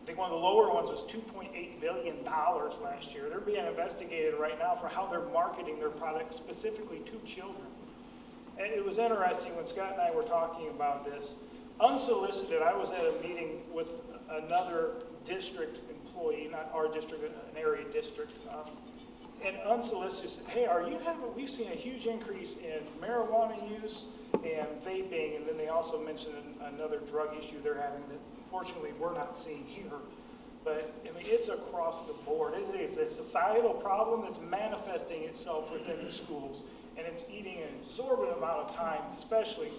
[SPEAKER 4] I think one of the lower ones was $2.8 billion last year. They're being investigated right now for how they're marketing their product specifically to children. And it was interesting when Scott and I were talking about this. Unsolicited, I was at a meeting with another district employee, not our district, an area district, and unsolicited said, hey, we've seen a huge increase in marijuana use and vaping, and then they also mentioned another drug issue they're having that fortunately we're not seeing here. But, I mean, it's across the board. It is a societal problem that's manifesting itself within the schools, and it's eating an exorbitant amount of time, especially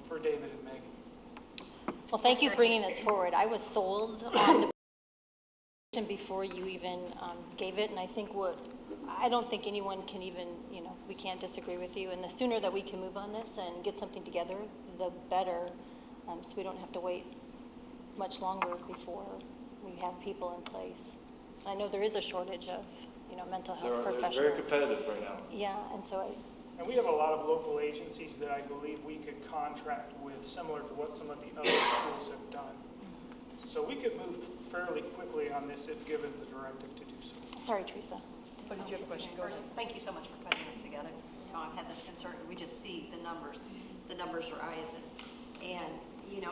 [SPEAKER 4] for David and Megan.
[SPEAKER 7] Well, thank you for bringing this forward. I was sold on the position before you even gave it, and I don't think anyone can even, we can't disagree with you. And the sooner that we can move on this and get something together, the better, so we don't have to wait much longer before we have people in place. I know there is a shortage of, mental health professionals.
[SPEAKER 5] They're very competitive right now.
[SPEAKER 7] Yeah, and so
[SPEAKER 4] And we have a lot of local agencies that I believe we could contract with, similar to what some of the other schools have done. So we could move fairly quickly on this if given the directive to do so.
[SPEAKER 7] sorry, Teresa.
[SPEAKER 1] But did you have a question? Go ahead.
[SPEAKER 10] Thank you so much for putting this together. I've had this concern, we just see the numbers are rising. And,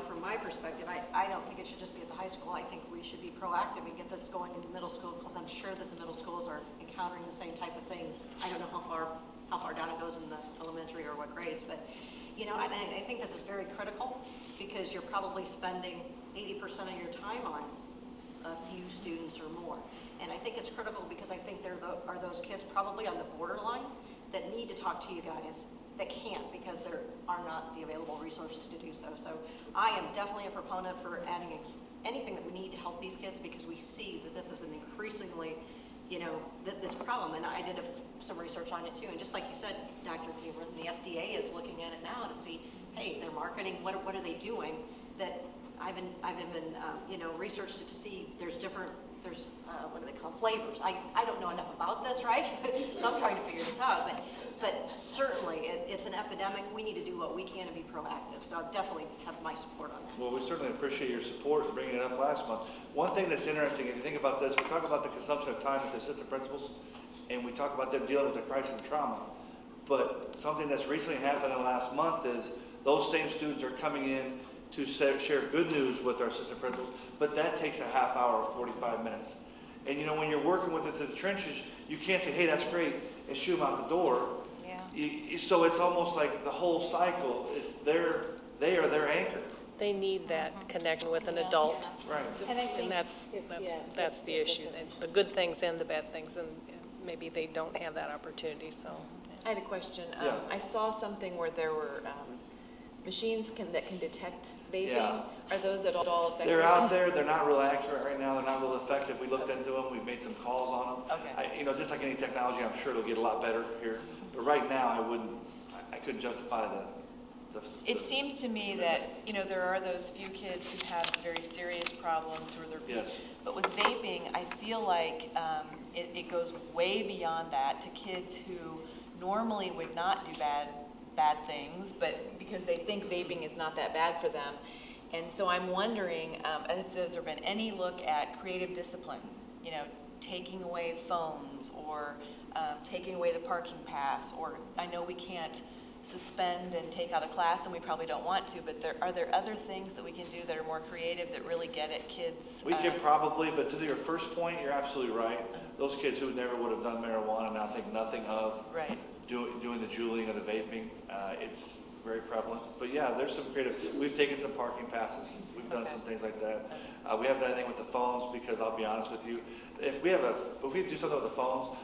[SPEAKER 10] from my perspective, I don't think it should just be at the high school. I think we should be proactive and get this going into middle school, because I'm sure that the middle schools are encountering the same type of things. I don't know how far down it goes in the elementary or what grades, but, I think this is very critical, because you're probably spending 80% of your time on a few students or more. And I think it's critical because I think there are those kids probably on the borderline that need to talk to you guys that can't because there are not the available resources to do so. So I am definitely a proponent for adding anything that we need to help these kids, because we see that this is an increasingly, this problem. And I did some research on it too. And just like you said, Dr. Cleveland, the FDA is looking at it now to see, hey, their marketing, what are they doing that I've even researched it to see there's what do they call flavors. I don't know enough about this, right? So I'm trying to figure this out. But certainly it's an epidemic. We need to do what we can to be proactive. So I definitely have my support on that.
[SPEAKER 5] Well, we certainly appreciate your support in bringing it up last month. One thing that's interesting, if you think about this, we talk about the consumption of time with the assistant principals, and we talk about them dealing with the crisis and trauma. But something that's recently happened in the last month is those same students are coming in to share good news with our assistant principals, but that takes a half hour or 45 minutes. And when you're working with it in the trenches, you can't say, hey, that's great, and shoot them out the door.
[SPEAKER 7] Yeah.
[SPEAKER 5] So it's almost like the whole cycle is they are their anchor.
[SPEAKER 12] They need that connection with an adult.
[SPEAKER 5] Right.
[SPEAKER 11] And I think
[SPEAKER 12] That's the issue, the good things and the bad things, and maybe they don't have that opportunity, so.
[SPEAKER 1] I had a question.
[SPEAKER 5] Yeah.
[SPEAKER 1] I saw something where there were machines that can detect vaping.
[SPEAKER 5] Yeah.
[SPEAKER 1] Are those at all effective?
[SPEAKER 5] They're out there. They're not real accurate right now. They're not real effective. We looked into them. We've made some calls on them.
[SPEAKER 1] Okay.
[SPEAKER 5] Just like any technology, I'm sure it'll get a lot better here. But right now, I couldn't justify
[SPEAKER 1] It seems to me that, there are those few kids who have very serious problems where they're.
[SPEAKER 5] Yes.
[SPEAKER 1] But with vaping, I feel like it goes way beyond that to kids who normally would not do bad things, but because they think vaping is not that bad for them. And so I'm wondering if there's been any look at creative discipline, taking away phones or taking away the parking pass, or I know we can't suspend and take out a class, and we probably don't want to, but are there other things that we can do that are more creative that really get at kids?
[SPEAKER 5] We could probably, but to your first point, you're absolutely right. Those kids who never would have done marijuana now think nothing of
[SPEAKER 1] Right.
[SPEAKER 5] doing the juuling or the vaping. It's very prevalent. But yeah, there's some creative. We've taken some parking passes. We've done some things like that. We haven't done anything with the phones because I'll be honest with you, if we do something with the phones,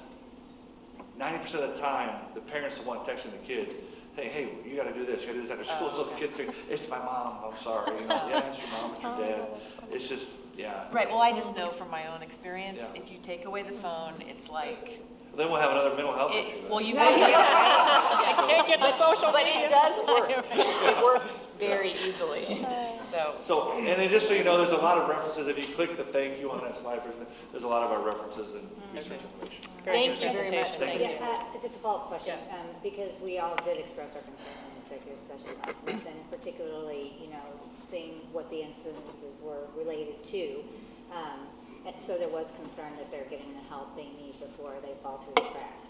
[SPEAKER 5] 90% of the time the parents will want texting the kid. Hey, you got to do this. You got to do this after school. So the kids think, it's my mom. I'm sorry. Yeah, it's your mom. It's your dad. It's just, yeah.
[SPEAKER 1] Right, well, I just know from my own experience,
[SPEAKER 5] Yeah.
[SPEAKER 1] if you take away the phone, it's like.
[SPEAKER 5] Then we'll have another mental health issue.
[SPEAKER 1] Well, you may, right?
[SPEAKER 12] I can't get the social
[SPEAKER 1] But
[SPEAKER 12] media.
[SPEAKER 1] it does work. It works very easily,
[SPEAKER 5] So, and then just so you know, there's a lot of references. If you click the thank you on that slide, there's a lot of our references and research information.
[SPEAKER 1] Thank you very much.
[SPEAKER 5] Thank you.
[SPEAKER 11] Just a follow-up question, because we all did express our concern in executive session last month, and particularly, seeing what the incidences were related to. And so there was concern that they're getting the help they need before they fall through the cracks.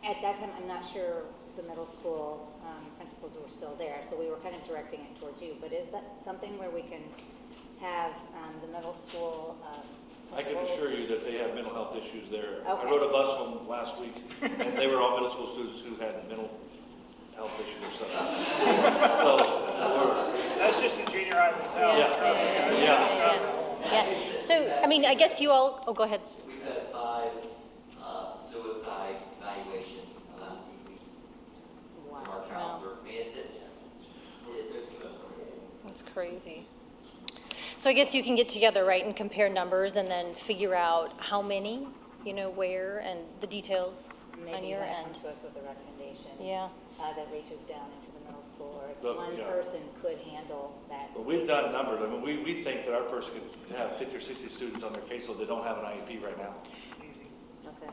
[SPEAKER 11] At that time, I'm not sure the middle school principals were still there, so we were kind of directing it towards you. But is that something where we can have the middle school
[SPEAKER 5] I can assure you that they have mental health issues there.
[SPEAKER 11] Okay.
[SPEAKER 5] I rode a bus home last week, and they were all middle school students who had mental health issues or something. So,
[SPEAKER 4] That's just in junior high mentality.
[SPEAKER 5] Yeah.
[SPEAKER 7] Yeah, so, I mean, I guess you all, oh, go ahead.
[SPEAKER 8] We've had 5 suicide evaluations in the last 8 weeks from our counselor. I mean, it's
[SPEAKER 7] That's crazy. So I guess you can get together, right, and compare numbers and then figure out how many, you know, where, and the details on
[SPEAKER 11] Maybe you
[SPEAKER 7] your
[SPEAKER 11] might
[SPEAKER 7] end.
[SPEAKER 11] come to us with a recommendation.
[SPEAKER 7] Yeah.
[SPEAKER 11] That reaches down into the middle school, or if
[SPEAKER 5] But,
[SPEAKER 11] one
[SPEAKER 5] yeah.
[SPEAKER 11] person could handle that.
[SPEAKER 5] But we've done numbers. I mean, we think that our person could have 50 or 60 students on their caseload that don't have an IEP right now.
[SPEAKER 4] Easy.
[SPEAKER 11] Okay.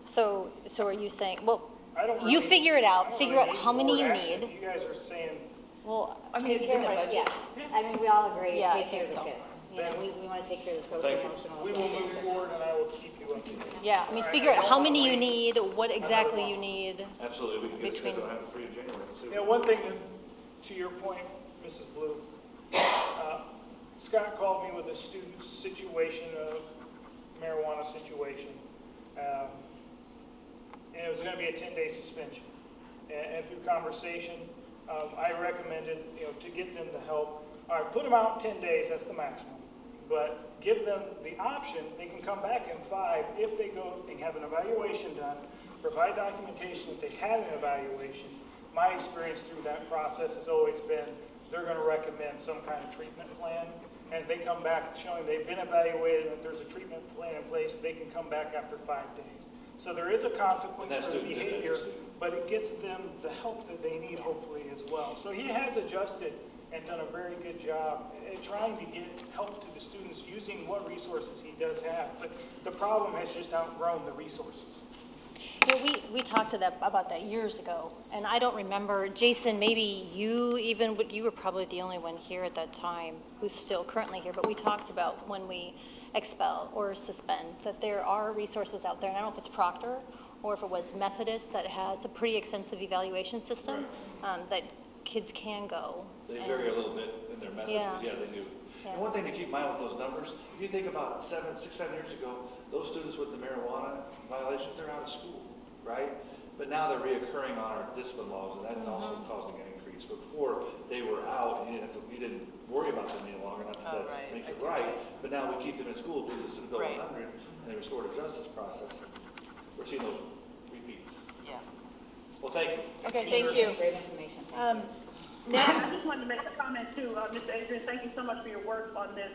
[SPEAKER 7] So are you saying, well,
[SPEAKER 4] I don't
[SPEAKER 7] you
[SPEAKER 4] really-
[SPEAKER 7] figure it
[SPEAKER 4] I
[SPEAKER 7] out,
[SPEAKER 4] don't
[SPEAKER 7] figure
[SPEAKER 4] really
[SPEAKER 7] out
[SPEAKER 4] need
[SPEAKER 7] how many
[SPEAKER 4] board
[SPEAKER 7] you
[SPEAKER 4] action.
[SPEAKER 7] need.
[SPEAKER 4] If you guys are saying,
[SPEAKER 7] Well,
[SPEAKER 11] Take care of it, yeah. I mean, we all agree,
[SPEAKER 7] Yeah, I
[SPEAKER 11] take care of
[SPEAKER 7] think
[SPEAKER 11] the
[SPEAKER 7] so.
[SPEAKER 11] kids. You know, we want to take care of the social,
[SPEAKER 5] Thank you.
[SPEAKER 11] emotional.
[SPEAKER 4] we will move forward and I will keep you up to date.
[SPEAKER 7] yeah, I mean,
[SPEAKER 4] I
[SPEAKER 7] figure out
[SPEAKER 4] don't
[SPEAKER 7] how
[SPEAKER 4] wanna
[SPEAKER 7] many you
[SPEAKER 4] wait
[SPEAKER 7] need, what exactly you
[SPEAKER 4] month.
[SPEAKER 7] need.
[SPEAKER 5] Absolutely, we can get a
[SPEAKER 7] Between-
[SPEAKER 5] schedule and have it free in January. We'll see
[SPEAKER 4] You know,
[SPEAKER 5] what-
[SPEAKER 4] one thing to your point, Mrs. Blue, Scott called me with a student situation, a marijuana situation. And it was gonna be a 10-day suspension. And through conversation, I recommended, you know, to get them the help, all right, put them out in 10 days, that's the maximum. But give them the option, they can come back in 5 if they go and have an evaluation done, provide documentation that they had an evaluation. My experience through that process has always been, they're gonna recommend some kind of treatment plan. And if they come back showing they've been evaluated and if there's a treatment plan in place, they can come back after 5 days. So there is a consequence
[SPEAKER 5] And that
[SPEAKER 4] for the
[SPEAKER 5] student did that,
[SPEAKER 4] behavior,
[SPEAKER 5] too.
[SPEAKER 4] but it gets them the help that they need hopefully as well. So he has adjusted and done a very good job at trying to get help to the students using what resources he does have. But the problem has just outgrown the resources.
[SPEAKER 7] You know, we talked about that years ago, and I don't remember, Jason, maybe you were probably the only one here at that time who's still currently here, but we talked about when we expel or suspend, that there are resources out there, and I don't know if it's Proctor or if it was Methodist that has a pretty extensive evaluation system, that kids can go.
[SPEAKER 5] They
[SPEAKER 7] and-
[SPEAKER 5] vary a little bit in their method,
[SPEAKER 7] Yeah.
[SPEAKER 5] but yeah, they do.
[SPEAKER 7] Yeah.
[SPEAKER 5] And one thing to keep in mind with those numbers, if you think about 6, 7 years ago, those students with the marijuana violations, they're out of school, right? But now they're reoccurring on our discipline laws, and that's also causing an increase. But before, they were out, and you didn't worry about them any longer, not that that makes it right. But now we keep them in school due to the Senate Bill 100 and the restorative justice process. We're seeing those repeats.
[SPEAKER 1] Yeah.
[SPEAKER 5] Well, thank you.
[SPEAKER 1] Okay, thank you.
[SPEAKER 11] Great information, thank you.
[SPEAKER 9] I
[SPEAKER 1] Next,
[SPEAKER 9] just wanted to make a comment too, Mr. Adrian, thank you so much for your work on this,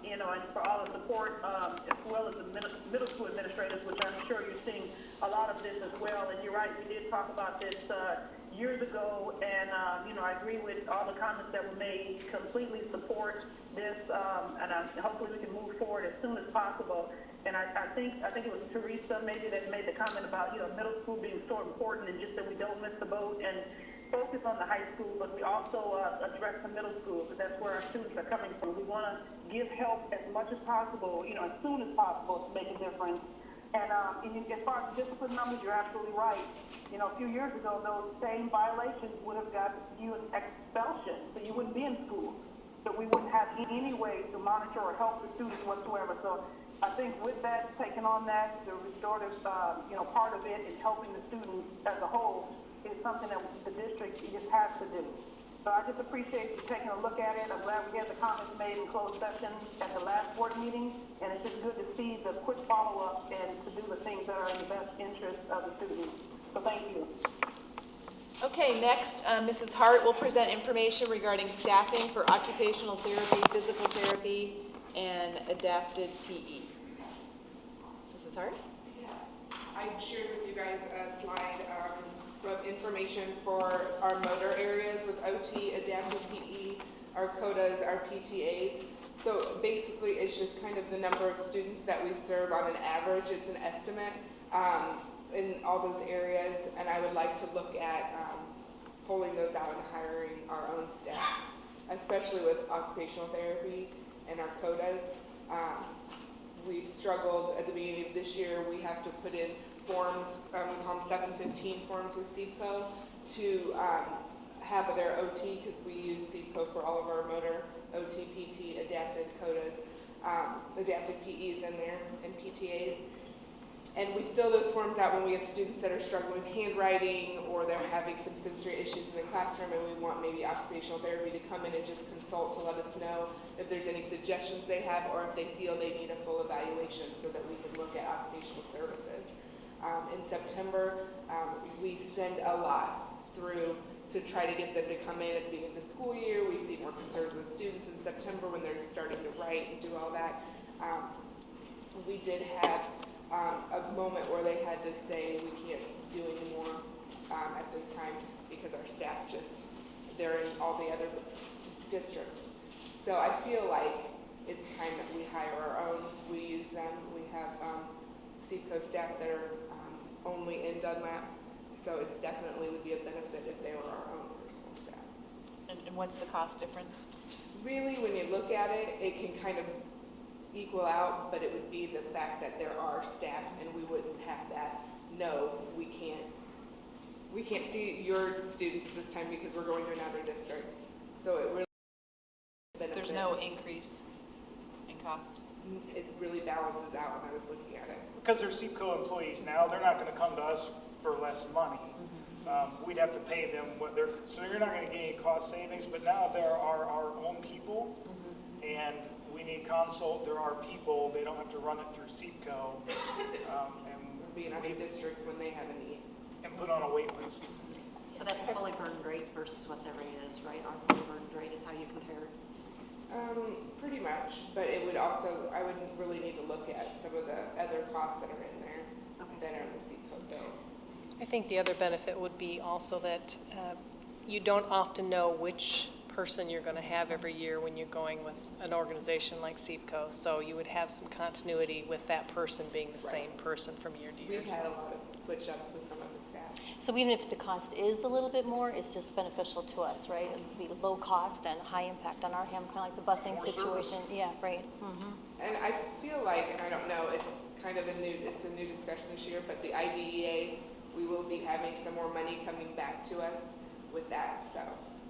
[SPEAKER 9] you know, and for all the support, as well as the middle school administrators, which I'm sure you're seeing a lot of this as well. And you're right, we did talk about this years ago, and, you know, I agree with all the comments that were made, completely support this, and hopefully we can move forward as soon as possible. And I think it was Teresa maybe that made the comment about, you know, middle school being so important and just that we don't miss the boat and focus on the high school, but we also address the middle school, because that's where our students are coming from. We want to give help as much as possible, you know, as soon as possible to make a difference. And as far as discipline numbers, you're absolutely right. You know, a few years ago, those same violations would have got you an expulsion, so you wouldn't be in school. So we wouldn't have any way to monitor or help the students whatsoever. So I think with that, taking on that, the restorative, you know, part of it is helping the students as a whole is something that the district just has to do. So I just appreciate you taking a look at it. I'm glad we had the comments made in closed session at the last board meeting, and it's just good to see the quick follow-up and to do the things that are in the best interest of the students. So thank you.
[SPEAKER 1] okay, next, Mrs. Hart will present information regarding staffing for occupational therapy, physical therapy, and adapted PE. Mrs. Hart?
[SPEAKER 13] I shared with you guys a slide of information for our motor areas with OT, adaptive PE, our CODAs, our PTAs. So basically, it's just kind of the number of students that we serve on an average. It's an estimate in all those areas, and I would like to look at pulling those out and hiring our own staff, especially with occupational therapy and our CODAs. We've struggled at the beginning of this year. We have to put in forms, we call them 715 forms with CPO to have their OT, because we use CPO for all of our motor, OT, PT, adapted CODAs, adapted PEs in there, and PTAs. And we fill those forms out when we have students that are struggling with handwriting or they're having some sensory issues in the classroom, and we want maybe occupational therapy to come in and just consult to let us know if if there's any suggestions they have, or if they feel they need a full evaluation so that we can look at occupational services. In September, we send a lot through to try to get them to come in at the beginning of the school year. We see more concerns with students in September when they're starting to write and do all that. We did have a moment where they had to say we can't do anymore at this time because our staff they're in all the other districts. So I feel like it's time that we hire our own. We use them. We have CEPCO staff that are only in Dunlap, so it's definitely would be a benefit if they were our own personal staff.
[SPEAKER 1] And what's the cost difference?
[SPEAKER 13] Really, when you look at it, it can kind of equal out, but it would be the fact that there are staff and we wouldn't have that. No, we can't see your students at this time because we're going to another district. So it really benefit.
[SPEAKER 1] There's no increase in cost.
[SPEAKER 13] It really balances out when I was looking at it.
[SPEAKER 4] Because they're CEPCO employees now, they're not going to come to us for less money. We'd have to pay them what they're, so you're not going to get any cost savings, but now there are our own people, and we need consult, there are people, they don't have to run it through CEPCO, and
[SPEAKER 13] Be in other districts when they have a need.
[SPEAKER 4] and put on a wait list.
[SPEAKER 10] So that's a fully burdened rate versus what their rate is, right? Our fully burdened rate is how you compare it.
[SPEAKER 13] Pretty much, but it would also, I would really need to look at some of the other costs that are in there that are in the CEPCO bill.
[SPEAKER 12] I think the other benefit would be also that you don't often know which person you're going to have every year when you're going with an organization like CEPCO. So you would have some continuity with that person being the same person from year to year.
[SPEAKER 13] We've had a lot of switch ups with some of the staff.
[SPEAKER 7] So even if the cost is a little bit more, it's just beneficial to us, right? It would be low cost and high impact on our hand, kind of like the busing
[SPEAKER 4] More
[SPEAKER 7] situation.
[SPEAKER 4] service.
[SPEAKER 7] Yeah, right.
[SPEAKER 13] And I feel like, and I don't know, it's kind of a new discussion this year, but the IDEA, we will be having some more money coming back to us with that, so,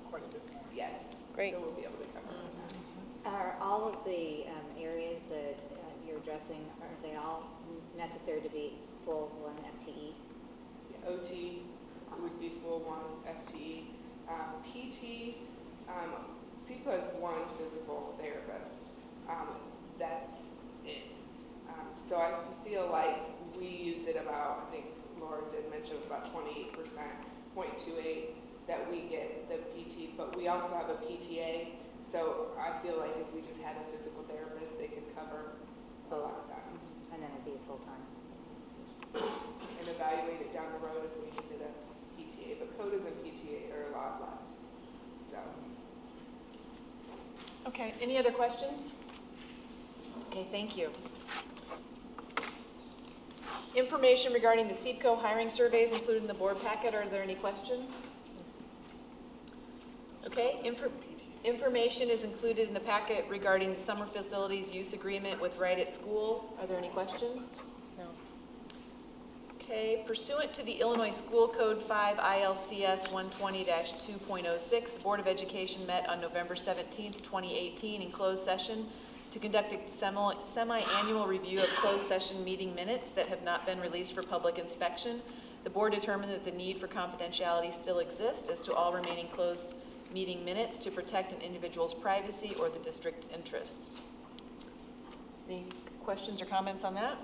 [SPEAKER 4] Quite a bit.
[SPEAKER 13] yes.
[SPEAKER 12] Great.
[SPEAKER 13] So we'll be able to cover that.
[SPEAKER 11] Are all of the areas that you're addressing, are they all necessary to be full one FTE?
[SPEAKER 13] OT would be full one FTE. PT, CEPA has one physical therapist. That's it. So I feel like we use it about, I think Laura did mention it was about 28%, 0.28 that we get the PT, but we also have a PTA. So I feel like if we just had a physical therapist, they could cover a lot of that.
[SPEAKER 11] And then it'd be full-time.
[SPEAKER 13] And evaluate it down the road if we needed a PTA. But CODAs and PTA are a lot less. So,
[SPEAKER 1] Okay, any other questions? Okay, thank you. Information regarding the CEPCO hiring surveys included in the board packet. Are there any questions? Okay, information is included in the packet regarding the summer facilities use agreement with Right at School. Are there any questions?
[SPEAKER 12] No.
[SPEAKER 1] Okay, pursuant to the Illinois School Code 5 ILCS 120-2.06, the Board of Education met on November 17th, 2018 in closed session to conduct a semi-annual review of closed session meeting minutes that have not been released for public inspection. The board determined that the need for confidentiality still exists as to all remaining closed meeting minutes to protect an individual's privacy or the district interests. Any questions or comments on that?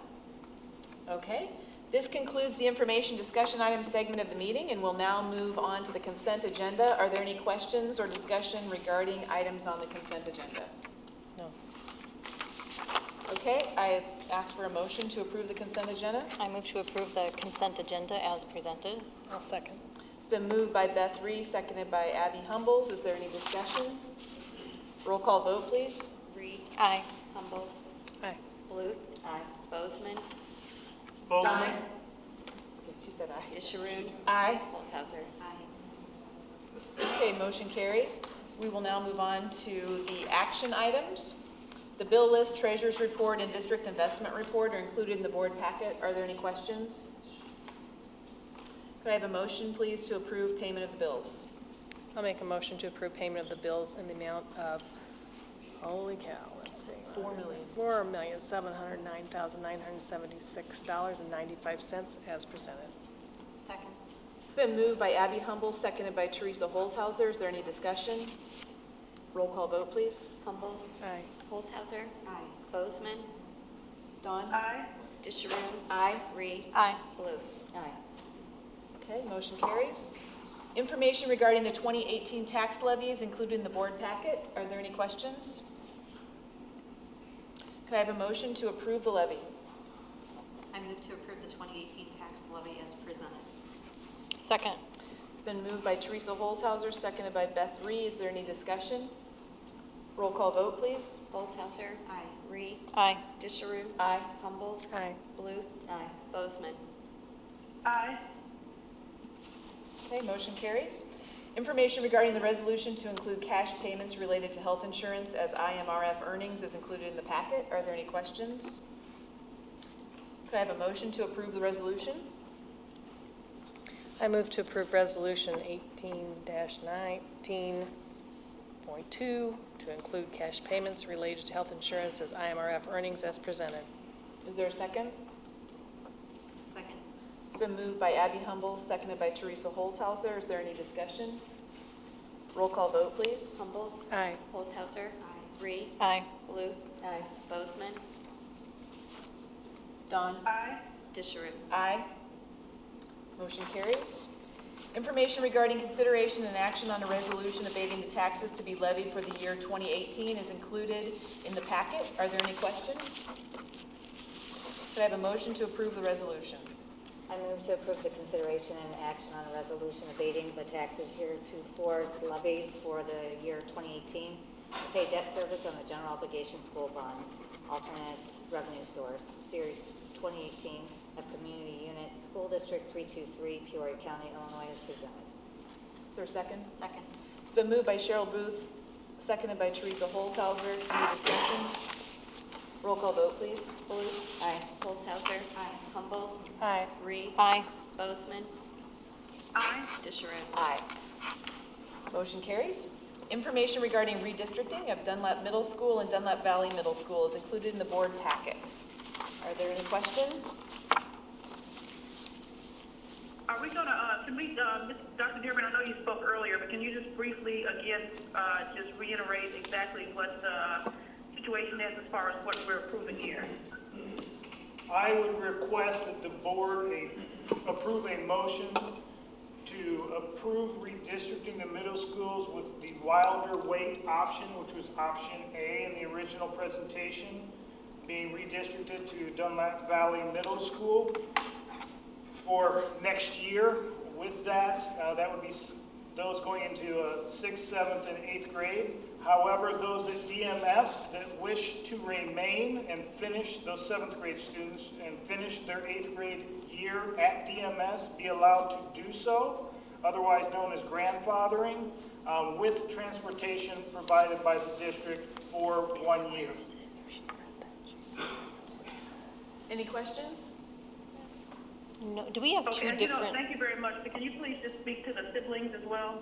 [SPEAKER 1] Okay. This concludes the information discussion item segment of the meeting, and we'll now move on to the consent agenda. Are there any questions or discussion regarding items on the consent agenda?
[SPEAKER 12] No.
[SPEAKER 1] Okay, I ask for a motion to approve the consent agenda.
[SPEAKER 7] I move to approve the consent agenda as presented.
[SPEAKER 12] I'll second.
[SPEAKER 1] It's been moved by Beth Reed, seconded by Abby Humbles. Is there any discussion? Roll call vote, please.
[SPEAKER 2] Reed.
[SPEAKER 7] Aye.
[SPEAKER 2] Humbles.
[SPEAKER 12] Aye.
[SPEAKER 2] Blute.
[SPEAKER 11] Aye.
[SPEAKER 2] Bozeman.
[SPEAKER 4] Bozeman?
[SPEAKER 1] She said aye.
[SPEAKER 2] Disharoon.
[SPEAKER 1] Aye.
[SPEAKER 2] Olshauser.
[SPEAKER 1] Okay, motion carries. We will now move on to the action items. The bill list, treasurer's report, and district investment report are included in the board packet. Are there any questions? Could I have a motion, please, to approve payment of the bills?
[SPEAKER 12] I'll make a motion to approve payment of the bills in the amount of, holy cow, let's see. $4,709,976.95 as presented.
[SPEAKER 11] Second.
[SPEAKER 1] It's been moved by Abby Humble, seconded by Teresa Holzhauser. Is there any discussion? Roll call vote, please.
[SPEAKER 2] Humbles.
[SPEAKER 12] Aye.
[SPEAKER 2] Olshauser.
[SPEAKER 10] Aye.
[SPEAKER 2] Bozeman.
[SPEAKER 1] Dawn?
[SPEAKER 9] Aye.
[SPEAKER 2] Disharum.
[SPEAKER 1] Aye.
[SPEAKER 2] Reed.
[SPEAKER 7] Aye.
[SPEAKER 2] Blue.
[SPEAKER 11] Aye.
[SPEAKER 1] Okay, motion carries. Information regarding the 2018 tax levy is included in the board packet. Are there any questions? Could I have a motion to approve the levy?
[SPEAKER 10] I move to approve the 2018 tax levy as presented.
[SPEAKER 7] Second.
[SPEAKER 1] It's been moved by Teresa Holzhauser, seconded by Beth Ree. Is there any discussion? Roll call vote, please.
[SPEAKER 2] Olshauser.
[SPEAKER 10] Aye.
[SPEAKER 2] Reed.
[SPEAKER 7] Aye.
[SPEAKER 2] Disharum.
[SPEAKER 1] Aye.
[SPEAKER 2] Humbles.
[SPEAKER 12] Aye.
[SPEAKER 2] Blue.
[SPEAKER 11] Aye.
[SPEAKER 2] Bozeman.
[SPEAKER 9] Aye.
[SPEAKER 1] Okay, motion carries. Information regarding the resolution to include cash payments related to health insurance as IMRF earnings is included in the packet. Are there any questions? Could I have a motion to approve the resolution?
[SPEAKER 12] I move to approve Resolution 18-19.2 to include cash payments related to health insurance as IMRF earnings as presented.
[SPEAKER 1] Is there a second?
[SPEAKER 10] Second.
[SPEAKER 1] It's been moved by Abby Humbles, seconded by Teresa Holzhauser. Is there any discussion? Roll call vote, please.
[SPEAKER 2] Humbles.
[SPEAKER 12] Aye.
[SPEAKER 2] Olshauser. Reed.
[SPEAKER 7] Aye.
[SPEAKER 2] Blue.
[SPEAKER 11] Aye.
[SPEAKER 2] Bozeman.
[SPEAKER 1] Dawn?
[SPEAKER 9] Aye.
[SPEAKER 2] Disharum.
[SPEAKER 1] Aye. Motion carries. Information regarding consideration and action on a resolution abating the taxes to be levied for the year 2018 is included in the packet. Are there any questions? Could I have a motion to approve the resolution?
[SPEAKER 11] I move to approve the consideration and action on a resolution abating the taxes heretofore levied for the year 2018 to pay debt service on the general obligation school bonds, alternate revenue source, Series 2018 of Community Unit, School District 323, Peoria County, Illinois, as presented.
[SPEAKER 1] Is there a second?
[SPEAKER 10] Second.
[SPEAKER 1] It's been moved by Cheryl Booth, seconded by Teresa Holzhauser. Any discussion? Roll call vote, please.
[SPEAKER 2] Blue.
[SPEAKER 11] Aye.
[SPEAKER 2] Olshauser. Humbles.
[SPEAKER 12] Aye.
[SPEAKER 2] Reed.
[SPEAKER 7] Aye.
[SPEAKER 2] Bozeman.
[SPEAKER 9] Aye.
[SPEAKER 2] Disharum.
[SPEAKER 1] Aye. Motion carries. Information regarding redistricting of Dunlap Middle School and Dunlap Valley Middle School is included in the board packet. Are there any questions?
[SPEAKER 9] Are we gonna, Dr. Dearman, I know you spoke earlier, but can you just briefly, again, just reiterate exactly what the situation is as far as what we're approving here?
[SPEAKER 4] I would request that the board approve a motion to approve redistricting the middle schools with the Wilder Weight option, which was option A in the original presentation, being redistricted to Dunlap Valley Middle School for next year. With that, that would be those going into 6th, 7th, and 8th grade. However, those at DMS that wish to remain and finish, those 7th grade students, and finish their 8th grade year at DMS be allowed to do so, otherwise known as grandfathering, with transportation provided by the district for 1 year.
[SPEAKER 1] Any questions?
[SPEAKER 7] No, do we have two
[SPEAKER 9] Okay,
[SPEAKER 7] different?
[SPEAKER 9] thank you very much, but can you please just speak to the siblings as well?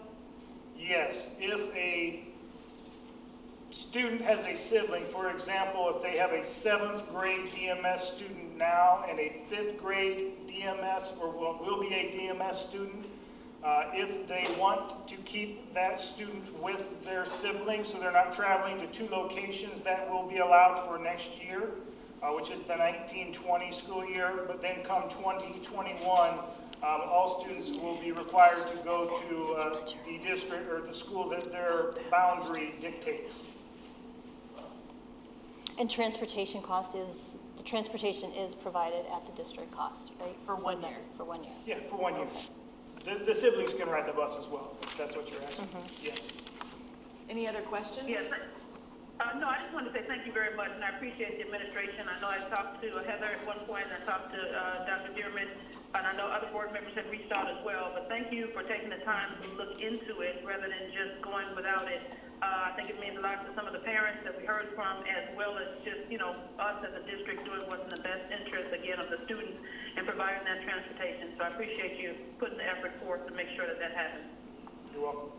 [SPEAKER 4] Yes, if a student has a sibling, for example, if they have a 7th grade DMS student now and a 5th grade DMS, or will be a DMS student, if they want to keep that student with their sibling so they're not traveling to 2 locations, that will be allowed for next year, which is the 1920 school year. But then come 2021, all students will be required to go to the district or the school that their boundary dictates.
[SPEAKER 7] And transportation cost is, the transportation is provided at the district cost, right?
[SPEAKER 1] For 1 year.
[SPEAKER 7] For 1 year.
[SPEAKER 4] Yeah, for 1 year. The siblings can ride the bus as well, if that's what you're asking. Yes.
[SPEAKER 1] Any other questions?
[SPEAKER 9] Yes. No, I just wanted to say thank you very much, and I appreciate the administration. I know I talked to Heather at one point, and I talked to Dr. Dearman, and I know other board members have reached out as well. But thank you for taking the time to look into it rather than just going without it. I think it means a lot to some of the parents that we heard from, as well as just, us as a district doing what's in the best interest, again, of the students and providing that transportation. So I appreciate you putting the effort forth to make sure that that happens.
[SPEAKER 4] You're welcome.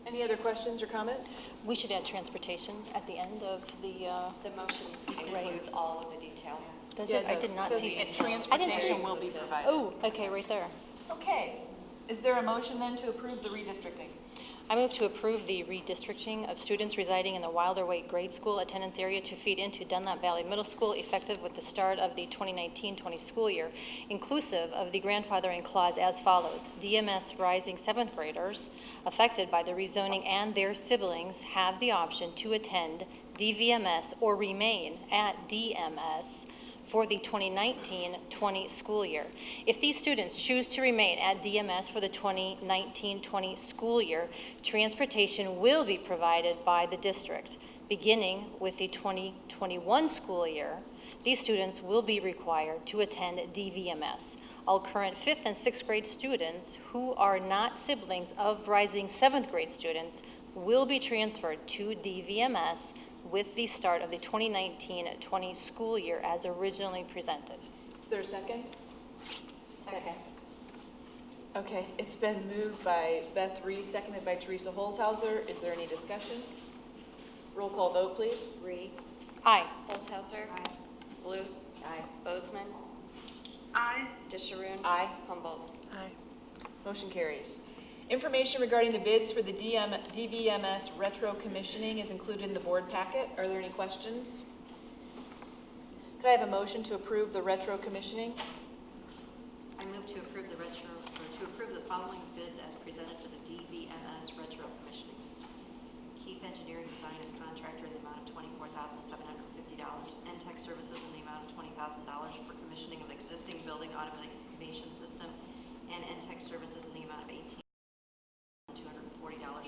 [SPEAKER 1] Any other questions or comments?
[SPEAKER 7] We should add transportation at the end of the,
[SPEAKER 10] The motion includes all of the detail.
[SPEAKER 7] does
[SPEAKER 1] Yeah,
[SPEAKER 7] it? I
[SPEAKER 1] does.
[SPEAKER 7] did not
[SPEAKER 1] Says
[SPEAKER 7] see
[SPEAKER 1] that
[SPEAKER 7] it.
[SPEAKER 1] transportation will be provided.
[SPEAKER 7] Oh, okay, right there.
[SPEAKER 1] Okay. Is there a motion then to approve the redistricting?
[SPEAKER 7] I move to approve the redistricting of students residing in the Wilder Way grade school attendance area to feed into Dunlap Valley Middle School effective with the start of the 2019-20 school year, inclusive of the grandfathering clause as follows. DMS rising 7th graders affected by the rezoning and their siblings have the option to attend DVMS or remain at DMS for the 2019-20 school year. If these students choose to remain at DMS for the 2019-20 school year, transportation will be provided by the district. Beginning with the 2021 school year, these students will be required to attend DVMS. All current 5th and 6th grade students who are not siblings of rising 7th grade students will be transferred to DVMS with the start of the 2019-20 school year as originally presented.
[SPEAKER 1] Is there a second?
[SPEAKER 11] Second.
[SPEAKER 1] Okay, it's been moved by Beth Reed, seconded by Teresa Holzhauser. Is there any discussion? Roll call vote, please.
[SPEAKER 2] Reed.
[SPEAKER 7] Aye.
[SPEAKER 2] Olshauser. Aye. Bluth.
[SPEAKER 11] Aye.
[SPEAKER 2] Bozeman.
[SPEAKER 9] Aye.
[SPEAKER 2] Disharum.
[SPEAKER 1] Aye.
[SPEAKER 2] Humboldt.
[SPEAKER 12] Aye.
[SPEAKER 1] Motion carries. Information regarding the bids for the DVMS retro commissioning is included in the board packet. Are there any questions? Could I have a motion to approve the retro commissioning?
[SPEAKER 10] I move to approve the following bids as presented for the DVMS retro commissioning. Keith Engineering Design is contractor in the amount of $24,750. Tech Services in the amount of $20,000 for commissioning of existing building automation system, and Tech Services in the amount of $18,240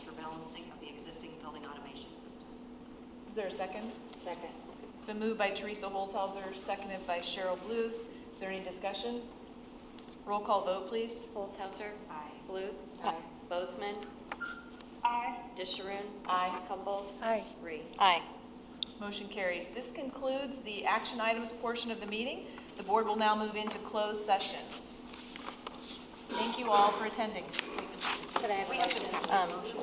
[SPEAKER 10] for balancing of the existing building automation system.
[SPEAKER 1] Is there a second?
[SPEAKER 11] Second.
[SPEAKER 1] It's been moved by Teresa Holzhauser, seconded by Cheryl Bluth. Is there any discussion? Roll call vote, please.
[SPEAKER 2] Olshauser.
[SPEAKER 10] Aye.
[SPEAKER 2] Bluth.
[SPEAKER 11] Aye.
[SPEAKER 2] Bozeman.
[SPEAKER 9] Aye.
[SPEAKER 2] Disharum.
[SPEAKER 1] Aye.
[SPEAKER 2] Humboldt.
[SPEAKER 12] Aye.
[SPEAKER 2] Reed.
[SPEAKER 7] Aye.
[SPEAKER 1] Motion carries. This concludes the action items portion of the meeting. The board will now move into closed session. Thank you all for attending.
[SPEAKER 11] Could I have a motion?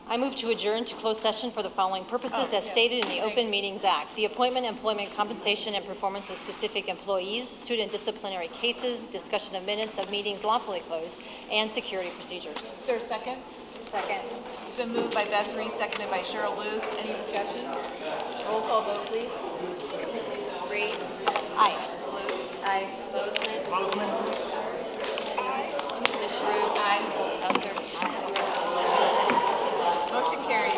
[SPEAKER 7] I move to adjourn to closed session for the following purposes as stated in the Open Meetings Act. The appointment, employment, compensation, and performance of specific employees, student disciplinary cases, discussion of minutes of meetings lawfully closed, and security procedures.
[SPEAKER 1] Is there a second?
[SPEAKER 11] Second.
[SPEAKER 1] It's been moved by Beth Reed, seconded by Cheryl Bluth. Any discussion? Roll call vote, please.
[SPEAKER 2] Reed.
[SPEAKER 7] Aye.
[SPEAKER 2] Bluth.
[SPEAKER 11] Aye.
[SPEAKER 2] Bozeman. Disharum. Aye. Olshauser.
[SPEAKER 1] Motion carries.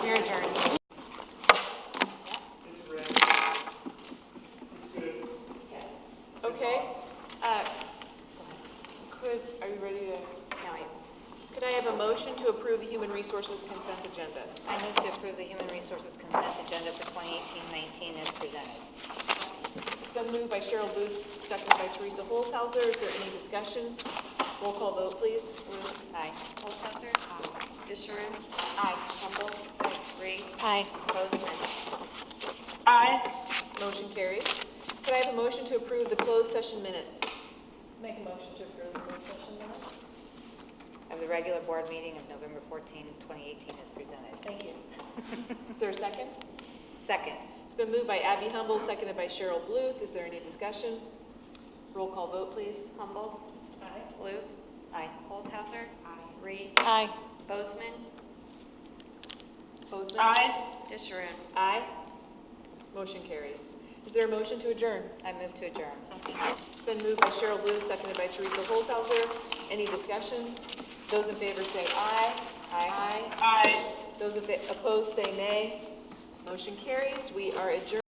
[SPEAKER 1] We are adjourned. Okay. Are you ready to? Could I have a motion to approve the Human Resources consent agenda?
[SPEAKER 11] I move to approve the Human Resources consent agenda for 2018-19 as presented.
[SPEAKER 1] It's been moved by Cheryl Booth, seconded by Teresa Holzhauser. Is there any discussion? Roll call vote, please. Ruth?
[SPEAKER 11] Aye.
[SPEAKER 2] Olshauser. Disharum.
[SPEAKER 1] Aye.
[SPEAKER 2] Humboldt. Reed.
[SPEAKER 7] Aye.
[SPEAKER 2] Bozeman.
[SPEAKER 9] Aye.
[SPEAKER 1] Motion carries. Could I have a motion to approve the closed session minutes? Make a motion to approve the closed session minutes.
[SPEAKER 11] Of the regular board meeting of November 14, 2018 as presented.
[SPEAKER 1] Thank you. Is there a second?
[SPEAKER 11] Second.
[SPEAKER 1] It's been moved by Abby Humble, seconded by Cheryl Bluth. Is there any discussion? Roll call vote, please.
[SPEAKER 2] Humboldt.
[SPEAKER 1] Aye.
[SPEAKER 2] Bluth.
[SPEAKER 11] Aye.
[SPEAKER 2] Olshauser. Aye. Reed.
[SPEAKER 7] Aye.
[SPEAKER 2] Bozeman.
[SPEAKER 1] Bozeman?
[SPEAKER 9] Aye.
[SPEAKER 2] Disharum.
[SPEAKER 1] Aye. Motion carries. Is there a motion to adjourn?
[SPEAKER 11] I move to adjourn.
[SPEAKER 1] It's been moved by Cheryl Bluth, seconded by Teresa Holzhauser. Any discussion? Those in favor say aye. Aye.
[SPEAKER 9] Aye.
[SPEAKER 1] Those opposed say nay. Motion carries. We are adjourned.